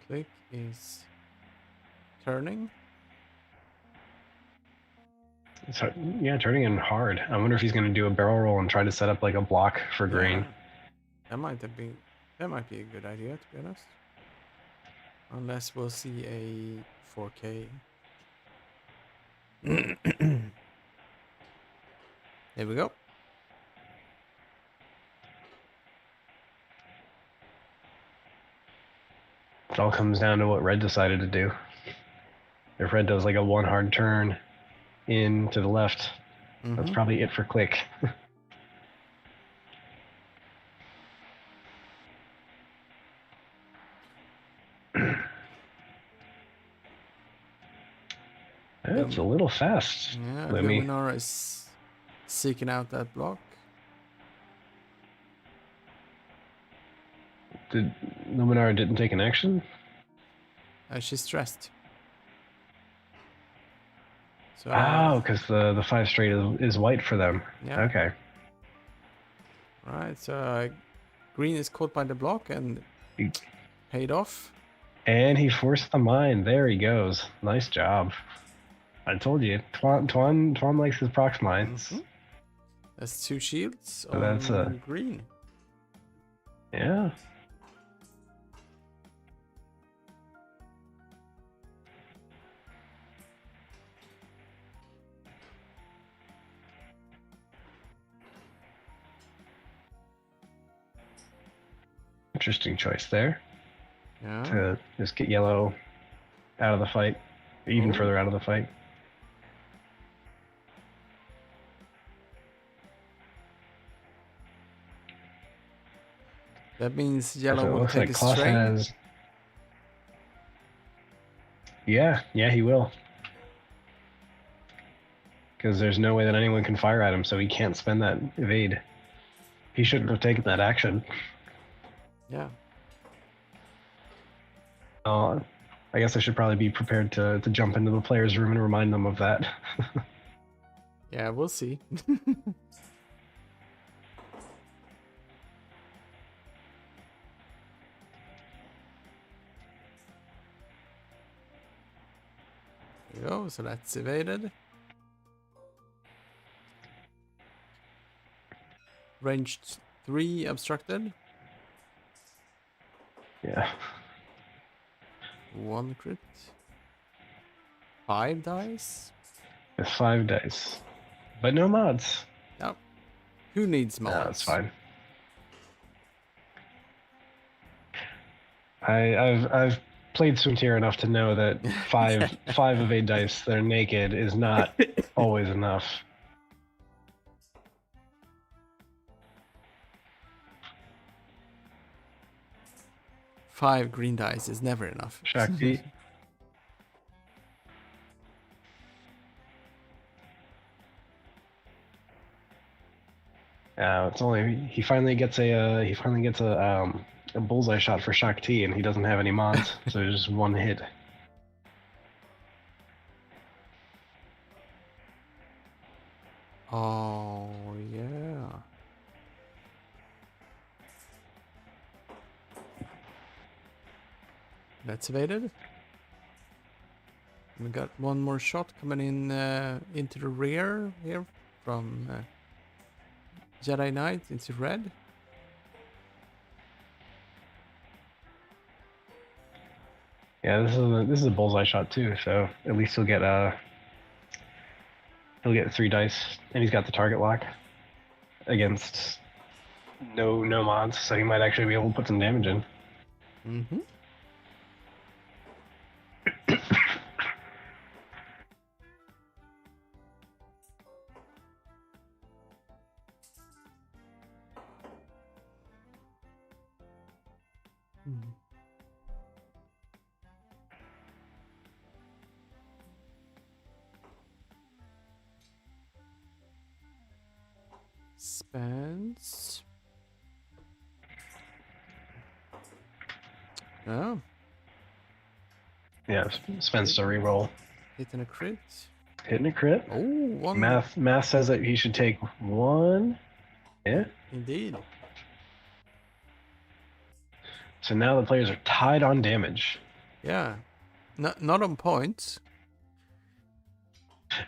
Click is turning.
So, yeah, turning in hard. I wonder if he's going to do a barrel roll and try to set up like a block for green.
That might be a good idea, to be honest. Unless we'll see a 4K. There we go.
It all comes down to what red decided to do. If red does like a one hard turn in to the left, that's probably it for click. It's a little fast.
Yeah, Luminara is seeking out that block.
Did Luminara didn't take an action?
She's stressed. So,
oh, because the 5 straight is white for them.
Yeah.
Okay.
Right, so green is caught by the block and paid off.
And he forced the mine. There he goes. Nice job. I told you, Twan likes his prox mines.
That's 2 shields
So
on green.
Yeah. Interesting choice there.
Yeah.
To just get yellow out of the fight, even further out of the fight.
That means yellow
So it
will
looks
take
like
a
Klaas
strain.
has. Yeah, he will. Because there's no way that anyone can fire at him, so he can't spend that evade. He shouldn't have taken that action.
Yeah.
I guess I should probably be prepared to jump into the player's room and remind them of that.
Yeah, we'll see. There we go, so that's evaded. Ranged 3 obstructed.
Yeah.
1 crit. 5 dice.
With 5 dice. But no mods.
Yep. Who needs mods?
No, that's fine. I've played Swintier enough to know that five evade dice that are naked is not always enough.
Five green dice is never enough.
Shakti. It's only he finally gets a bullseye shot for Shakti, and he doesn't have any mods, so it's just one hit.
Oh yeah. That's evaded. We got one more shot coming in into the rear here from Jedi Knight into red.
Yeah, this is a bullseye shot too, so at least he'll get 3 dice, and he's got the target lock against no mods, so he might actually be able to put some damage in.
Mm-hmm. defense. Oh,
Yeah, Spence to reroll.
hitting a crit.
Hitting a crit.
Oh, one.
Math says that he should take 1. Yeah.
Indeed.
So now the players are tied on damage.
Yeah. Not on points.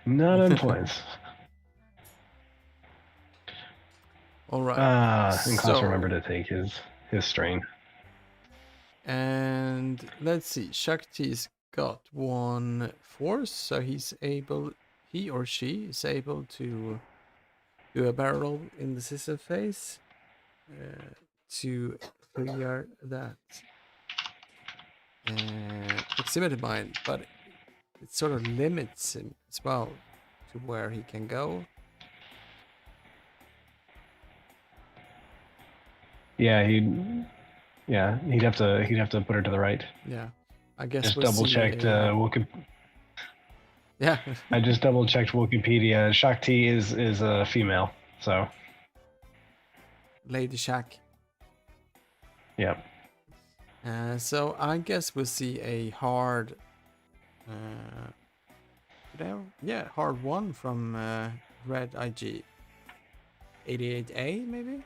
Not on points.
All right.
And Klaas remembered to take his strain.
And let's see. Shakti's got 1 force, so he or she is able to do a barrel roll in the scissor phase to clear that proximity mine, but it sort of limits him as well to where he can go.
Yeah, he'd have to put her to the right.
Yeah, I guess
Just
we'll
double checked
Yeah.
I just double checked Wikipedia. Shakti is a female, so
Lady Shak.
Yep.
So I guess we'll see a hard hard 1 from Red IG. 88A maybe?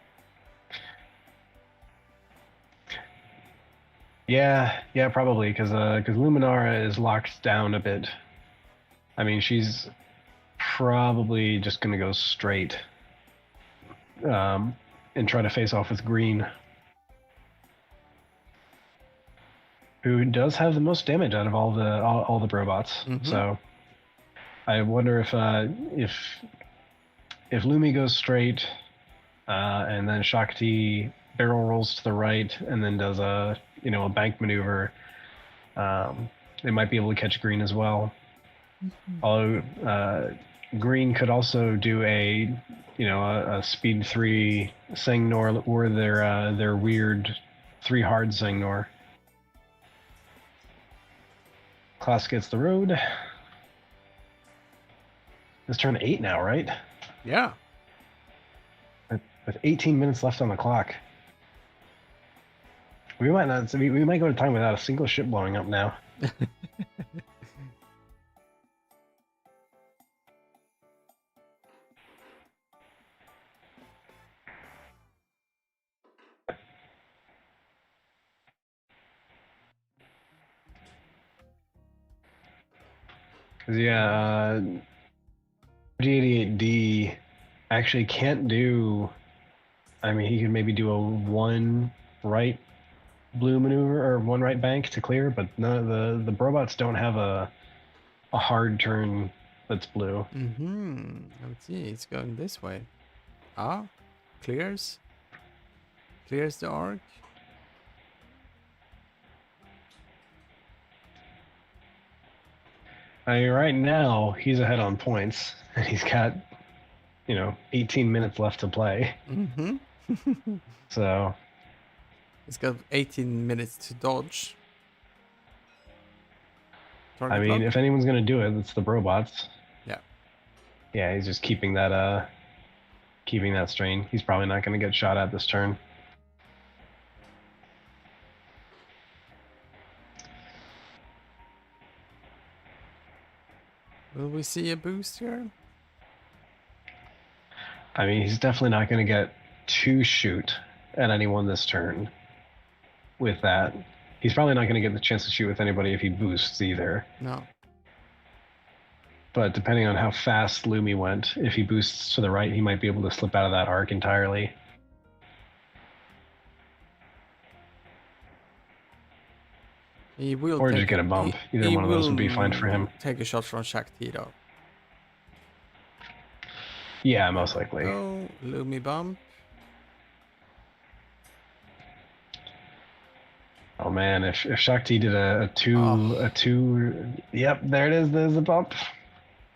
Yeah, probably because Luminara is locked down a bit. I mean, she's probably just gonna go straight and try to face off with Green, who does have the most damage out of all the robots.
Mm-hmm.
So I wonder if Lumi goes straight and then Shakti barrel rolls to the right and then does a bank maneuver, they might be able to catch Green as well. Mm-hmm. Although Green could also do a speed 3 Sangnor or their weird 3 hard Sangnor. Klaas gets the road. It's turn 8 now, right?
Yeah.
With 18 minutes left on the clock. We might not. We might go to time without a single ship blowing up now. Cause yeah, G88D actually can't do. I mean, he could maybe do a 1 right blue maneuver or 1 right bank to clear, but none of the robots don't have a hard turn that's blue.
Mm-hmm. Let's see, it's going this way. Clears the arc.
I mean, right now he's ahead on points, and he's got 18 minutes left to play.
Mm-hmm.
So
he's got 18 minutes to dodge.
I mean, if anyone's gonna do it, it's the robots.
Yeah.
Yeah, he's just keeping that strain. He's probably not gonna get shot at this turn.
Will we see a boost here?
I mean, he's definitely not going to get 2 shoot at anyone this turn with that. He's probably not going to get the chance to shoot with anybody if he boosts either.
No.
But depending on how fast Lumi went, if he boosts to the right, he might be able to slip out of that arc entirely.
He will
or just get a bump. Either one of those would be fine for him.
Take a shot from Shakti though.
Yeah, most likely.
Oh, Lumi bump.
Oh man, if Shakti did a two, yep, there it is. There's a bump.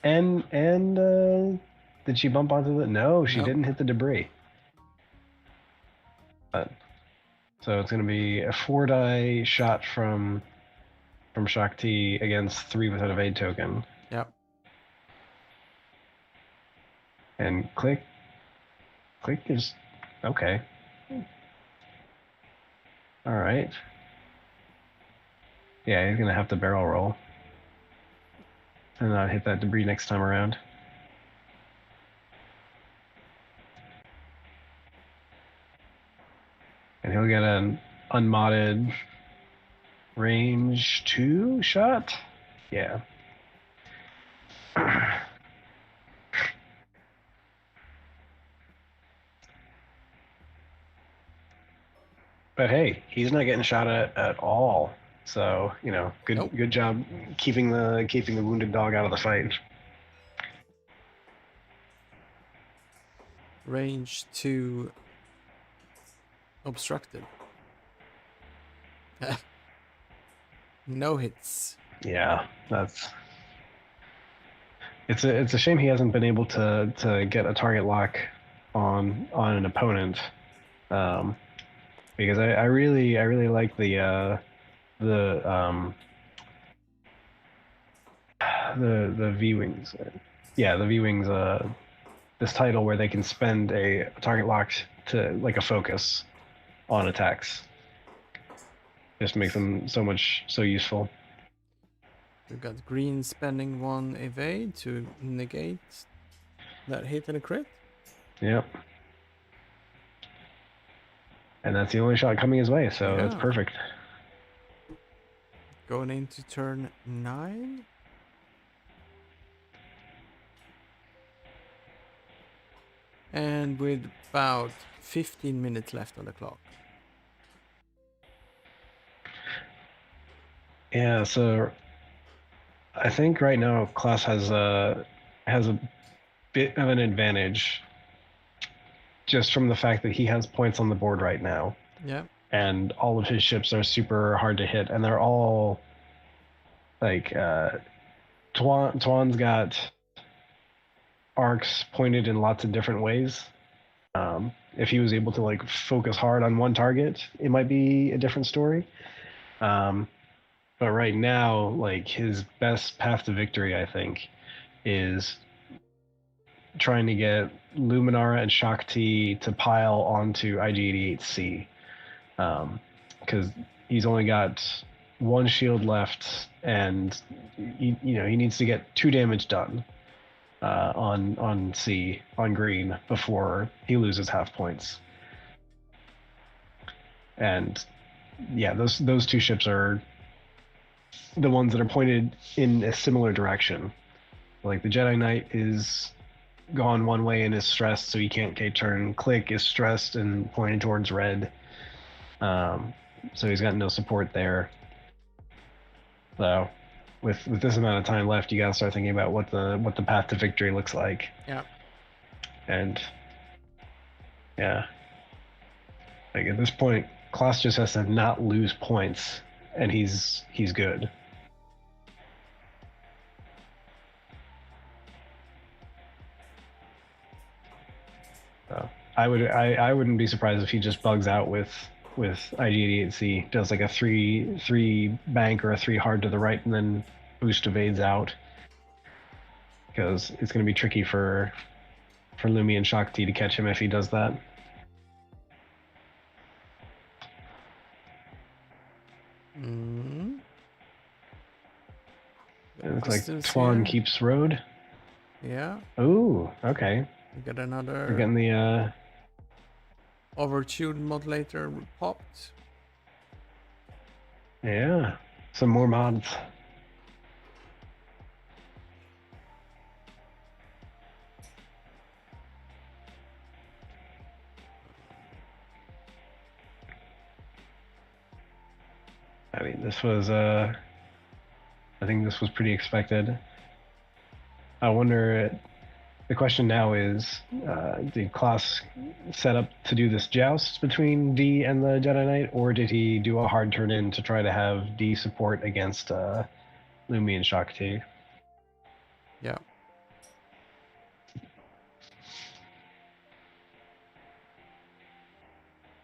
And did she bump onto the? No, she didn't hit the debris. So it's gonna be a 4-die shot from Shakti against 3 without a evade token.
Yep.
And click. Click is okay. All right. Yeah, he's gonna have to barrel roll and not hit that debris next time around. And he'll get an unmodded range 2 shot. Yeah. But hey, he's not getting shot at all. So, you know, good job keeping the wounded dog out of the fight.
Range 2 obstructed. No hits.
Yeah, it's a shame he hasn't been able to get a target lock on an opponent. Because I really like the V-Wings. Yeah, the V-Wings this title where they can spend a target lock to like a focus on attacks. Just makes them so useful.
We've got green spending 1 evade to negate that hit and a crit.
Yep. And that's the only shot coming his way, so that's perfect.
Going into turn 9. And with about 15 minutes left on the clock.
Yeah, so I think right now Klaas has a bit of an advantage just from the fact that he has points on the board right now.
Yeah.
And all of his ships are super hard to hit, and they're all like Twan's got arcs pointed in lots of different ways. If he was able to like focus hard on one target, it might be a different story. But right now, like his best path to victory, I think, is trying to get Luminara and Shakti to pile onto IG-88C. Because he's only got 1 shield left, and he needs to get 2 damage done on C on green before he loses half points. And yeah, those 2 ships are the ones that are pointed in a similar direction. Like the Jedi Knight is gone one way and is stressed, so he can't K-turn. Click is stressed and pointed towards red. So he's got no support there. So with this amount of time left, you gotta start thinking about what the path to victory looks like.
Yeah.
And yeah, like at this point, Klaas just has to not lose points, and he's good. So I wouldn't be surprised if he just bugs out with IG-88C, does like a 3 bank or a 3 hard to the right, and then boost evades out, because it's going to be tricky for Lumi and Shakti to catch him if he does that. It looks like Twan keeps road.
Yeah.
Ooh, okay.
We got another.
We're getting the
overtuned modulator popped.
Yeah, some more mods. I mean, this was I think this was pretty expected. I wonder, the question now is, did Klaas set up to do this joust between D and the Jedi Knight, or did he do a hard turn in to try to have D support against Lumi and Shakti?
Yeah.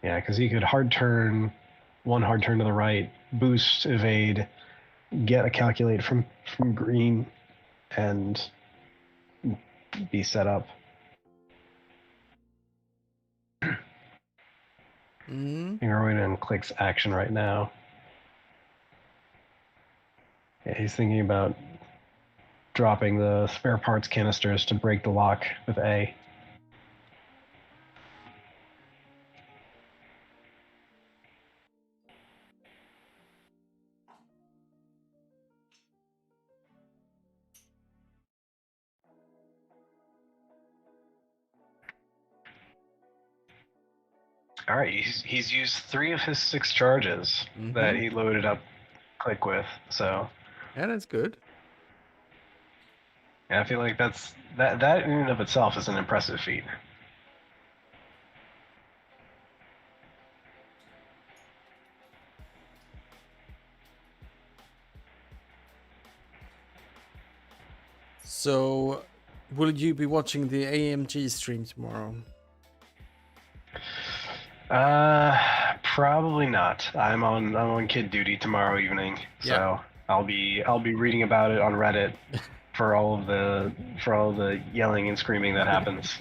Yeah, because he could hard turn, 1 hard turn to the right, boost, evade, get a calculate from green, and be set up.
Mm.
Wiggerman clicks action right now. Yeah, he's thinking about dropping the spare parts canisters to break the lock with A. All right, he's used 3 of his 6 charges that he loaded up click with. So
yeah, that's good.
yeah, I feel like that in and of itself is an impressive feat.
So, will you be watching the AMG stream tomorrow?
Probably not. I'm on kid duty tomorrow evening, so
Yeah.
I'll be reading about it on Reddit for all the yelling and screaming that happens.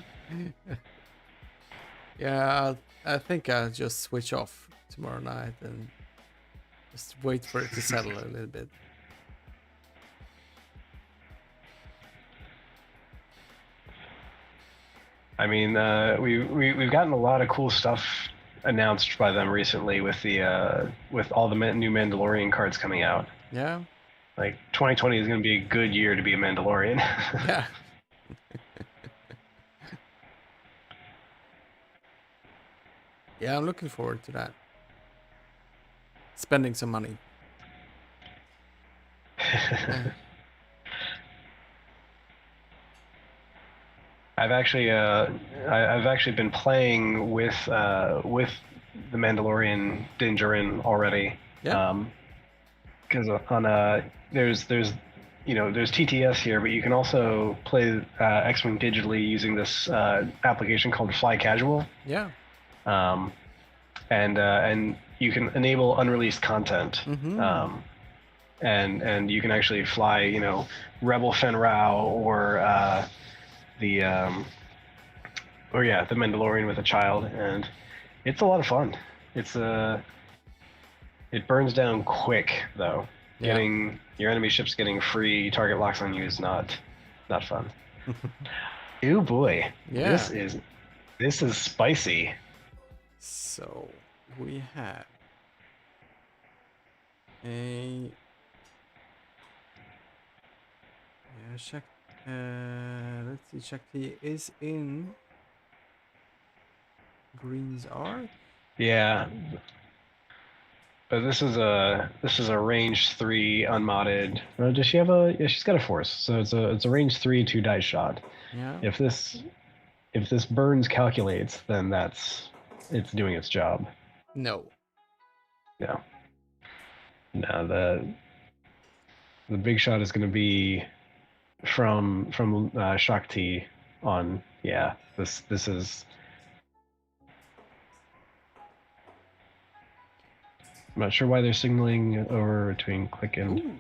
Yeah, I think I'll just switch off tomorrow night and just wait for it to settle a little bit.
I mean, we've gotten a lot of cool stuff announced by them recently with all the new Mandalorian cards coming out.
Yeah.
Like 2020 is going to be a good year to be a Mandalorian.
Yeah. Yeah, I'm looking forward to that. Spending some money.
I've actually been playing with the Mandalorian Din Djarin already.
Yeah.
Because on there's there's TTS here, but you can also play X-Wing digitally using this application called Fly Casual.
Yeah.
And you can enable unreleased content. And you can actually fly Rebel Fen Rao or the Mandalorian with a child, and it's a lot of fun. It burns down quick though.
Yeah.
Getting your enemy ships getting free target locks on you is not fun. Ew boy.
Yeah.
This is spicy.
So we have a check. Let's see. Shakti is in Green's Arc.
Yeah. But this is a range 3 unmodded. Does she have a? Yeah, she's got a force. So it's a range 3 2 dice shot.
Yeah.
If this burns calculates, then it's doing its job.
No.
No. No, the big shot is going to be from Shakti on. Yeah, this is. I'm not sure why they're signaling over between click and.
Ooh,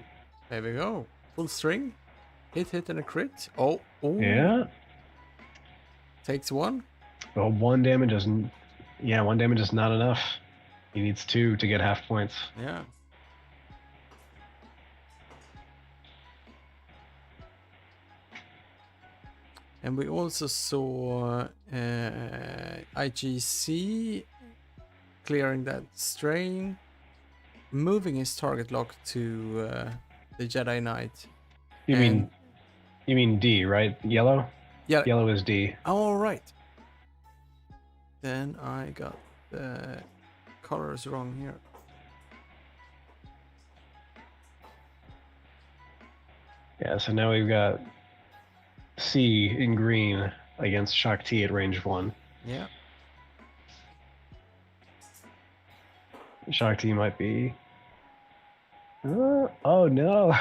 there we go. Full string. Hit, and a crit. Oh.
Yeah.
Takes 1.
Well, 1 damage isn't. Yeah, 1 damage is not enough. He needs 2 to get half points.
Yeah. And we also saw IGC clearing that strain, moving his target lock to the Jedi Knight.
You mean D, right? Yellow?
Yeah.
Yellow is D.
All right. Then I got the colors wrong here.
Yeah, so now we've got C in green against Shakti at range 1.
Yeah.
Shakti might be. Oh no!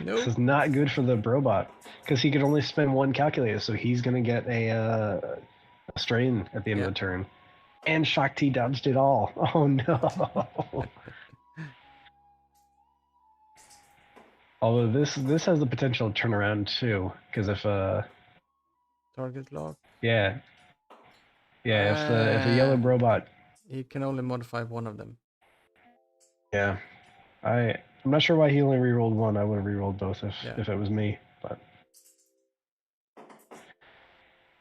Nope.
This is not good for the Brobot because he could only spend 1 calculator, so he's gonna get a strain at the end of the turn. And Shakti dodged it all. Oh no! Although this has the potential to turn around too, because if
target lock.
Yeah. If the yellow Brobot
He can only modify one of them.
Yeah. I'm not sure why he only rerolled one. I would have rerolled both
Yeah.
if it was me, but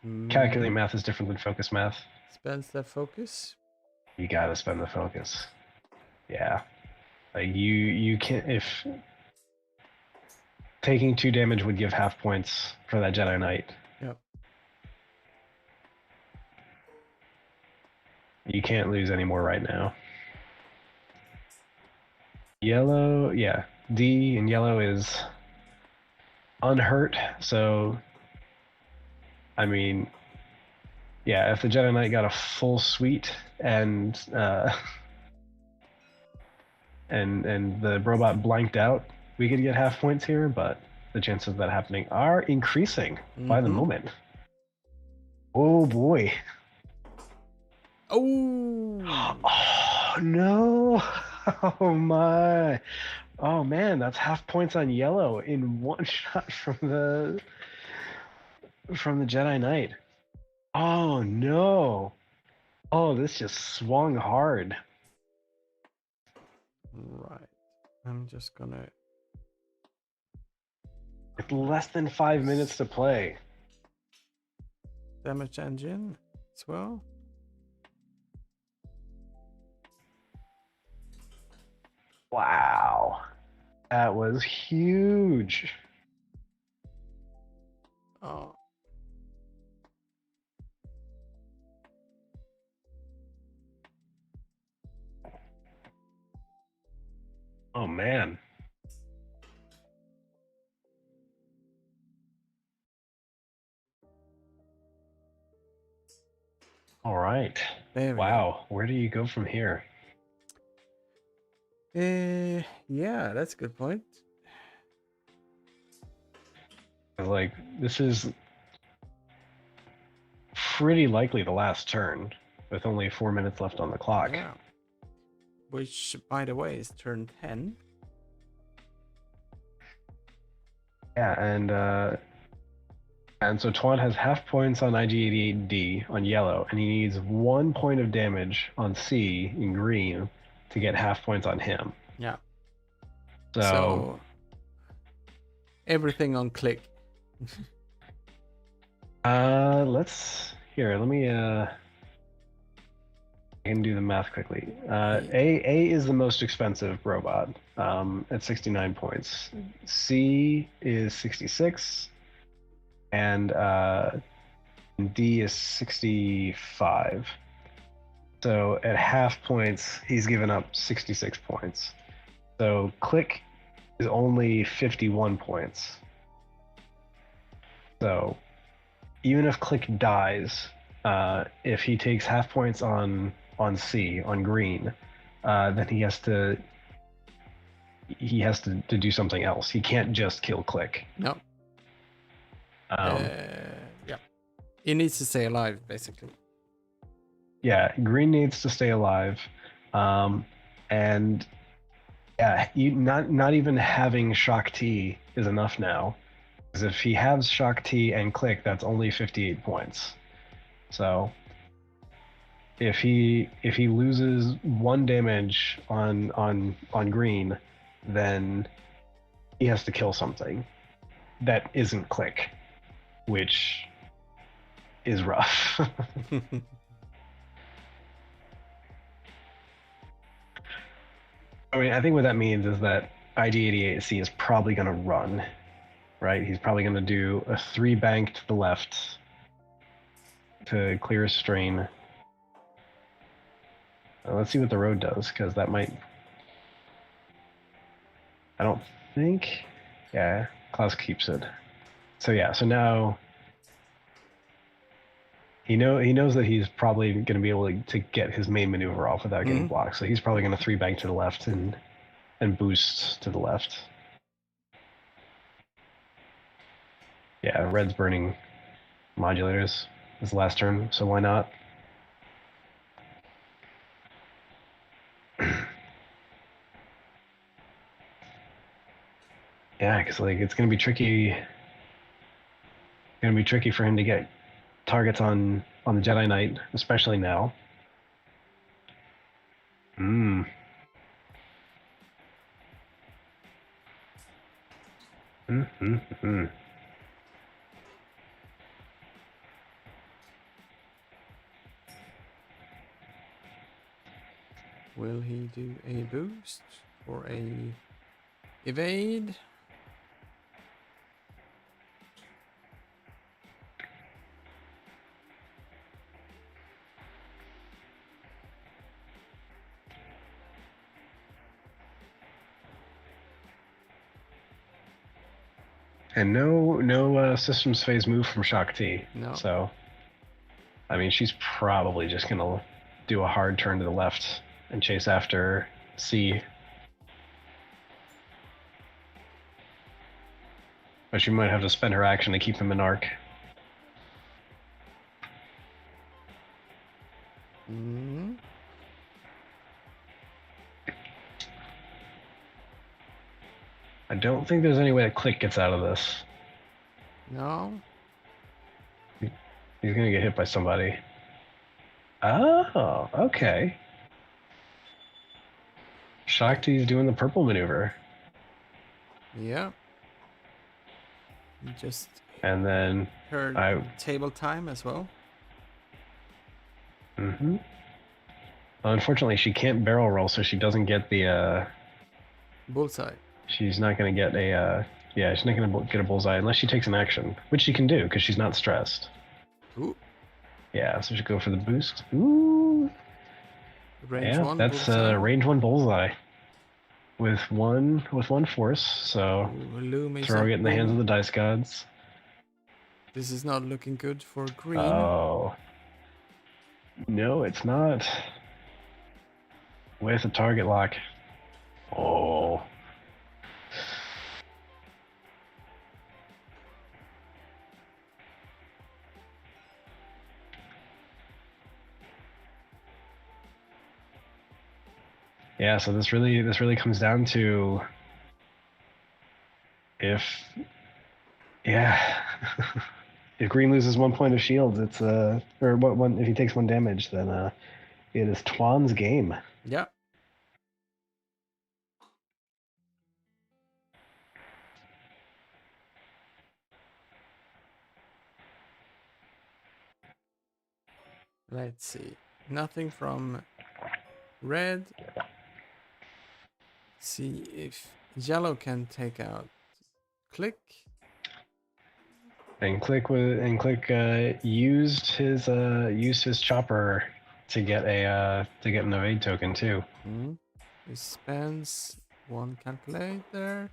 Mm,
calculate math is different than focus math.
spends that focus.
You gotta spend the focus. Yeah. Like you can't, if taking 2 damage would give half points for that Jedi Knight.
Yep.
You can't lose any more right now. Yellow, yeah. D and yellow is unhurt, so I mean, yeah, if the Jedi Knight got a full suite and and the robot blanked out, we could get half points here, but the chances of that happening are increasing by the moment. Oh boy.
Oh.
Oh no. Oh my. Oh man, that's half points on yellow in one shot from the Jedi Knight. Oh no. Oh, this just swung hard.
Right. I'm just gonna.
It's less than 5 minutes to play.
Damage engine as well.
Wow. That was huge.
Oh.
Oh man. All right. Wow. Where do you go from here?
Yeah, that's a good point.
Like, this is pretty likely the last turn with only 4 minutes left on the clock.
Yeah. Which, by the way, is turn 10.
Yeah, and so Twan has half points on IG-88D on yellow, and he needs 1 point of damage on C in green to get half points on him.
Yeah.
So
everything on click.
let me I can do the math quickly. A is the most expensive robot at 69 points. C is 66, and D is 65. So at half points, he's given up 66 points. So click is only 51 points. So even if click dies, if he takes half points on C on green, then he has to do something else. He can't just kill click.
No. Yeah. He needs to stay alive, basically.
Yeah, green needs to stay alive, and yeah, not even having shock T is enough now, because if he has shock T and click, that's only 58 points. So if he loses 1 damage on green, then he has to kill something that isn't click, which is rough. I mean, I think what that means is that IG-88C is probably going to run, right? He's probably going to do a 3 bank to the left to clear a strain. Let's see what the road does, because that might... I don't think... Yeah, Klaas keeps it. So yeah, so now... He knows that he's probably going to be able to get his main maneuver off without getting blocked. So he's probably going to 3 bank to the left and boost to the left. Yeah, red's burning modulators this last turn, so why not? Yeah, because like it's gonna be tricky. Gonna be tricky for him to get targets on the Jedi Knight, especially now. Hmm. Mm-hmm.
Will he do a boost or a evade?
And no systems phase move from Shakti.
No.
So, I mean, she's probably just gonna do a hard turn to the left and chase after C. But she might have to spend her action to keep him in arc.
Mm-hmm.
I don't think there's any way that Click gets out of this.
No.
He's gonna get hit by somebody. Oh, okay. Shakti's doing the purple maneuver.
Yeah. Just
And then
her table time as well.
Mm-hmm. Well, unfortunately, she can't barrel roll, so she doesn't get the
Bullseye.
She's not gonna get a yeah, she's not gonna get a bullseye unless she takes an action, which she can do because she's not stressed.
Ooh.
Yeah, so she go for the boost. Ooh.
Range one.
That's range 1 bullseye with one force. So throw it in the hands of the dice gods.
This is not looking good for green.
Oh no, it's not. With a target lock. Oh. Yeah, so this really comes down to if if green loses 1 point of shield, it's or what one if he takes 1 damage, then it is Twan's game.
Yeah. Let's see. Nothing from red. See if yellow can take out Click.
And Click used his chopper to get an evade token too.
Mm-hmm. He spends 1 calculator,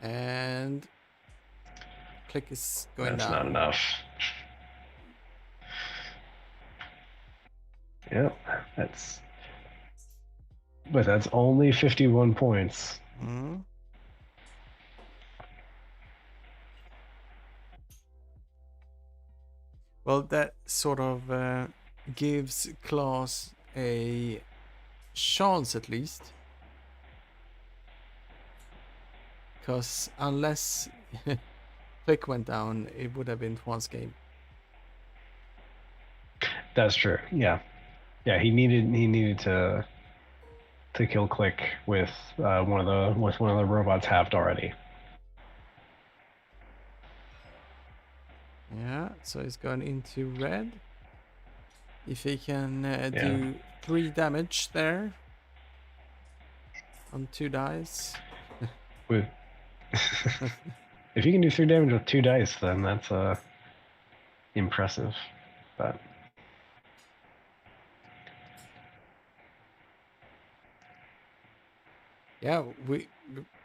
and Click is going
That's
down.
not enough. Yep, that's only 51 points.
Mm-hmm. Well, that sort of gives Klaas a chance at least. Because unless Click went down, it would have been Twan's game.
That's true. Yeah. He needed to kill Click with one of the robots halved already.
Yeah, so he's going into red. If he can do 3 damage there on 2 dice.
With if you can do 3 damage with 2 dice, then that's impressive. But
yeah, we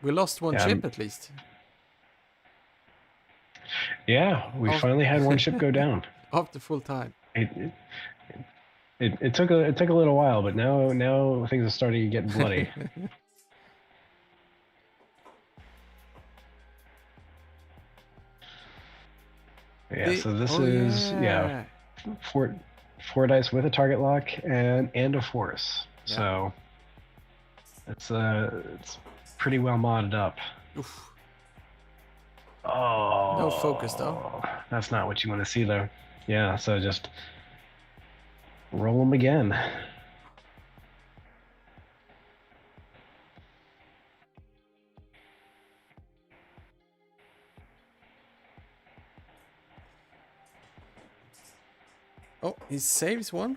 lost 1 chip at least.
Yeah, we finally had 1 ship go down.
After full time.
It took a little while, but now things are starting to get bloody. Yeah, so this is 4 dice with a target lock and a force. Yeah. So it's pretty well modded up.
Oof.
Oh,
no focus though.
That's not what you want to see though. Yeah, so just roll them again.
Oh, he saves one.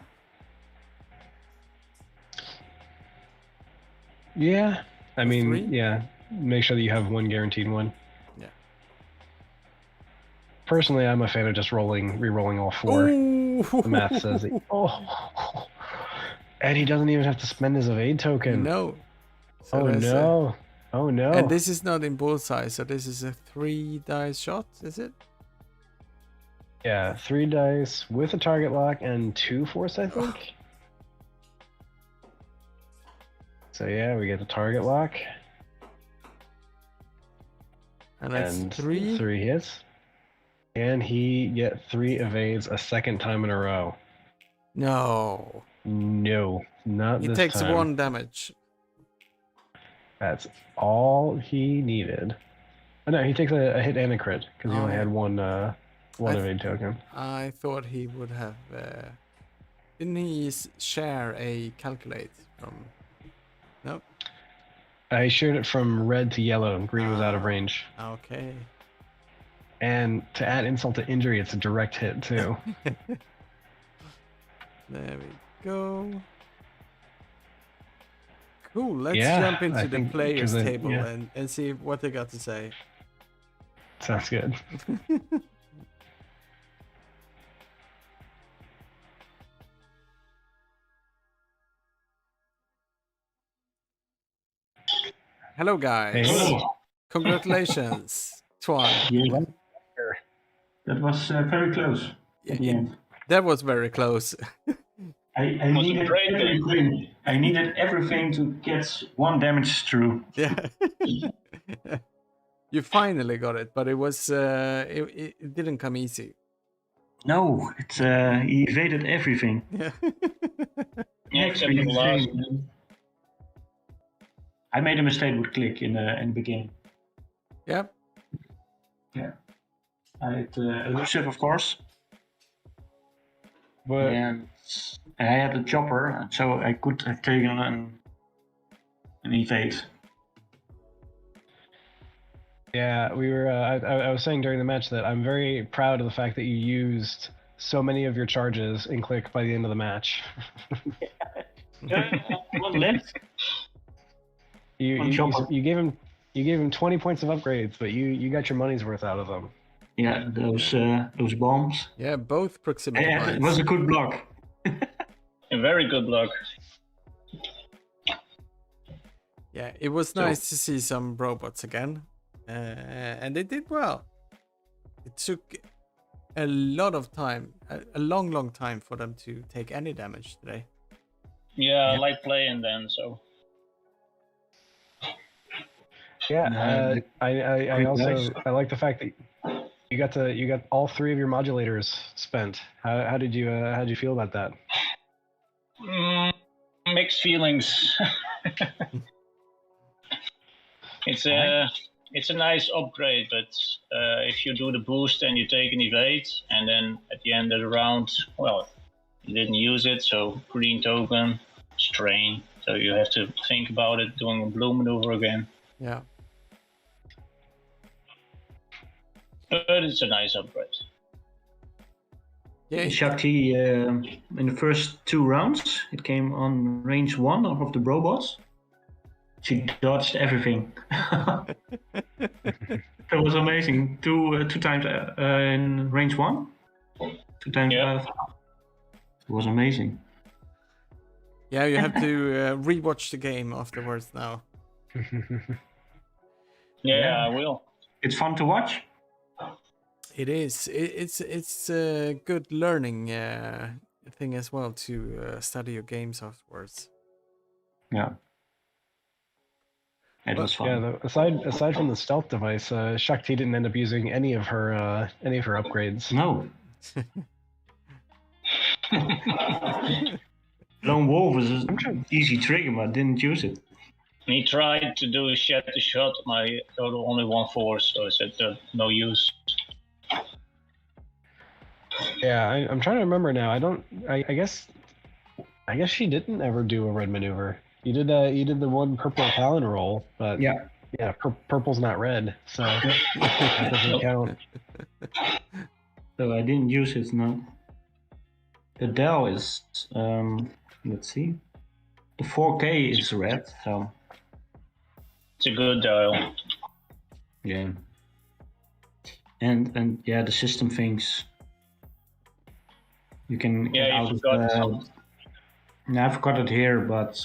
Yeah. I mean,
3?
yeah. Make sure that you have one guaranteed one.
Yeah.
Personally, I'm a fan of just re-rolling all 4.
Ooh.
The math says it. Oh. And he doesn't even have to spend his evade token.
No. So
Oh
there's
no. Oh no.
And this is not in bullseye, so this is a 3 dice shot, is it?
Yeah, 3 dice with a target lock and 2 force, I think. So yeah, we get the target lock.
And that's 3.
3 hits. Can he get 3 evades a second time in a row?
No.
No, not
He
this
takes
time.
1 damage.
That's all he needed. Oh no, he takes a hit and a crit because he only had one evade token.
I thought he would have. Didn't he share a calculate from? No.
I shared it from red to yellow. Green was out of range.
Okay.
And to add insult to injury, it's a direct hit too.
There we go. Cool. Let's
Yeah,
jump into
I
the
think
players'
'cause
table
yeah.
and see what they got to say.
Sounds good.
Hello, guys.
Hey.
Congratulations, Twan.
Yeah, that was very close at the end.
That was very close.
I needed everything. I needed everything to get 1 damage through.
Yeah. You finally got it, but it was it didn't come easy.
No, he evaded everything.
Yeah.
Yeah, except for the last.
I made a mistake with click in the beginning.
Yep.
Yeah. I had elusive, of course.
But
And I had a chopper, so I could have taken an evade.
yeah, we were. I was saying during the match that I'm very proud of the fact that you used so many of your charges in click by the end of the match.
One left.
You gave him 20 points of upgrades, but you got your money's worth out of them.
Yeah, those bombs.
Yeah, both proximity
Yeah, it
mines.
was a good block.
A very good luck.
Yeah, it was nice to see some robots again, and they did well. It took a lot of time, a long time for them to take any damage today.
Yeah, I like playing then, so.
Yeah, I also
nice.
I like the fact that you got all 3 of your modulators spent. How did you feel about that?
Mixed feelings. It's a nice upgrade, but if you do the boost and you take an evade, and then at the end of the round, well, you didn't use it, so green token, strain. So you have to think about it, doing a blue maneuver again.
Yeah.
But it's a nice upgrade.
Yeah.
Shakti, in the first 2 rounds, it came on range 1 of the robots. She dodged everything. That was amazing. Two times in range 1. 2 times.
Yeah.
It was amazing.
Yeah, you have to rewatch the game afterwards now.
Yeah, I will.
It's fun to watch.
It is. It's a good learning thing as well to study your games afterwards.
Yeah. It was fun.
Yeah, aside from the stealth device, Shakti didn't end up using any of her upgrades.
No. Lone Wolf is an easy trigger, but didn't use it.
He tried to do a shatter shot, my total only 1 force, so I said no use.
Yeah, I'm trying to remember now. I guess she didn't ever do a red maneuver. You did the one purple talon roll, but yeah, purple's not red, so that doesn't count.
So I didn't use it, no. The Dell is, let's see, the 4K is red, so
It's a good dial.
yeah. And yeah, the system thinks you can get
Yeah,
out
you
of
forgot.
No, I've got it here, but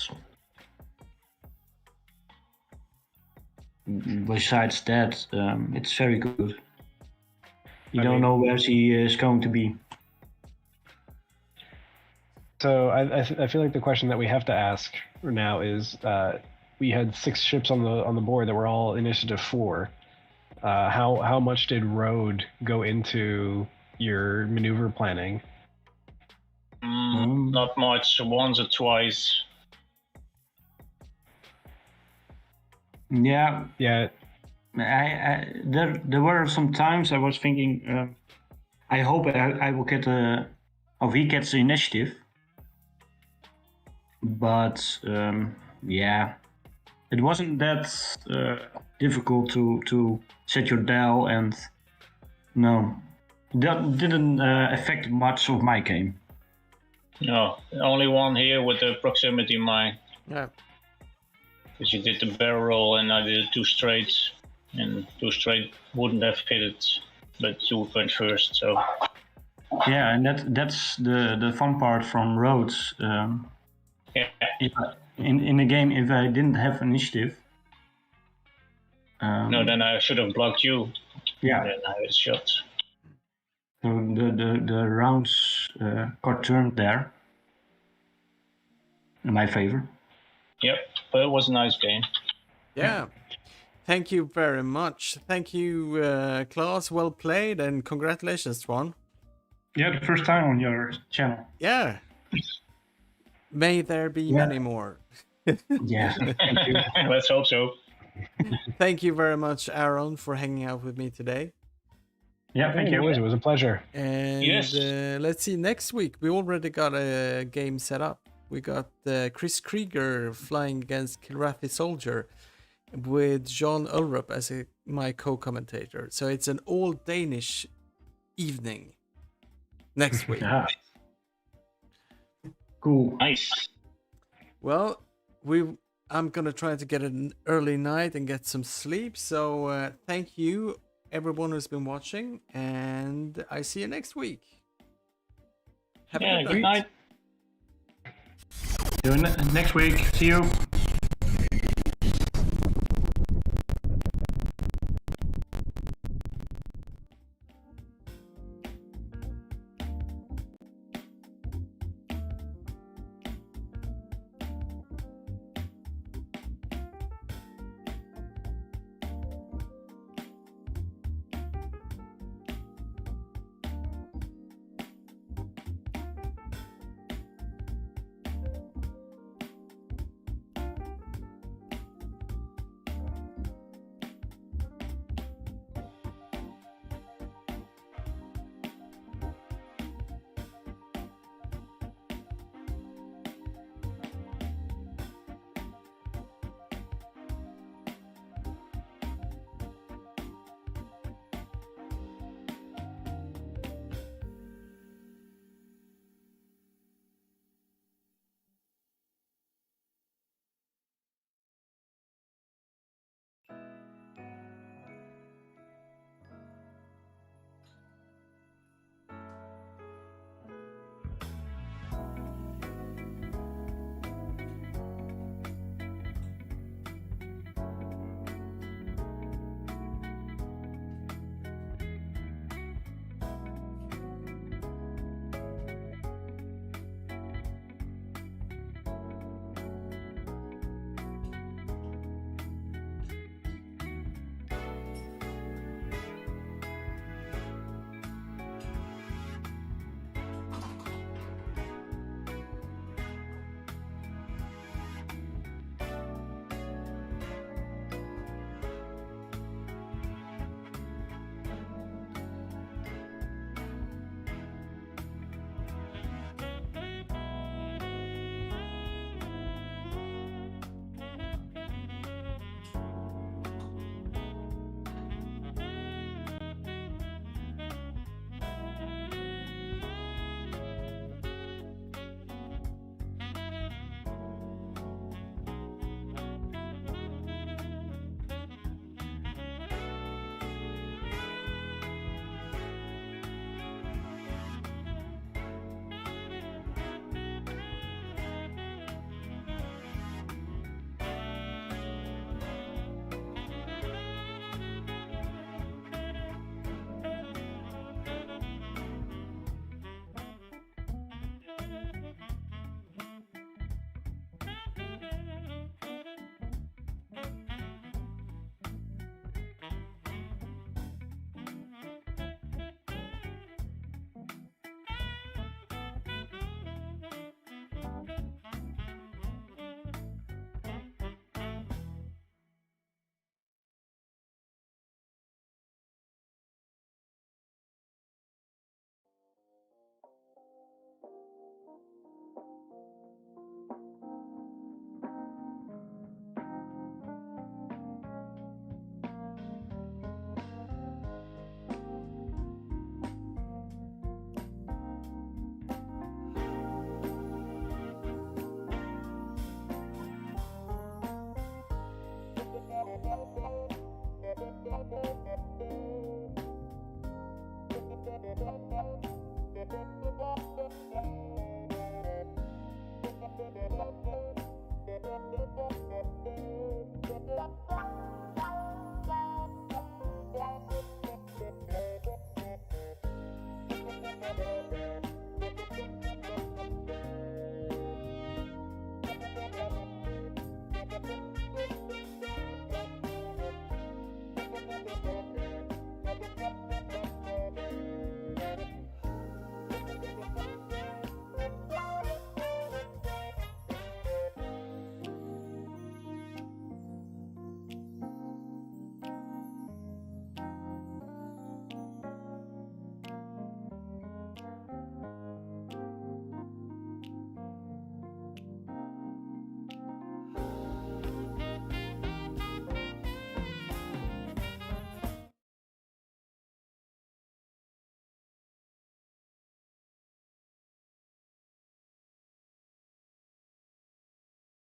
besides that, it's very good. You
I
don't
mean-
know where she is going to be.
So I feel like the question that we have to ask now is we had 6 ships on the board that were all initiative 4. How much did road go into your maneuver planning?
Not much. Once or twice.
Yeah,
Yeah,
there were some times I was thinking, I hope I will get or he gets the initiative. But yeah, it wasn't that difficult to set your dial, and no, that didn't affect much of my game.
No, only one here with the proximity mine.
Yeah.
Because you did the barrel roll and I did 2 straight. And 2 straight wouldn't have hit it, but 2 went first, so.
Yeah, and that's the fun part from roads.
Yeah.
In the game, if I didn't have initiative,
No, then I should have blocked you.
yeah,
And then I was shot.
so the rounds got turned there in my favor.
Yep, but it was a nice game.
Yeah. Thank you very much. Thank you, Klaas. Well played, and congratulations, Twan.
Yeah, the first time on your channel.
Yeah. May there be many more.
Yeah, thank you.
Let's hope so.
Thank you very much, Aaron, for hanging out with me today.
Yeah, thank
it
you.
was a pleasure.
And
Yes.
let's see, next week we already got a game set up. We got Chris Krieger flying against Kilrathi Soldier with John Ulrup as my co-commentator. So it's an all Danish evening next week.
Yeah. Cool.
Nice.
Well, I'm gonna try to get an early night and get some sleep. So thank you, everyone who's been watching, and I see you next week. Have a
Yeah, good night.
See you next week. See you.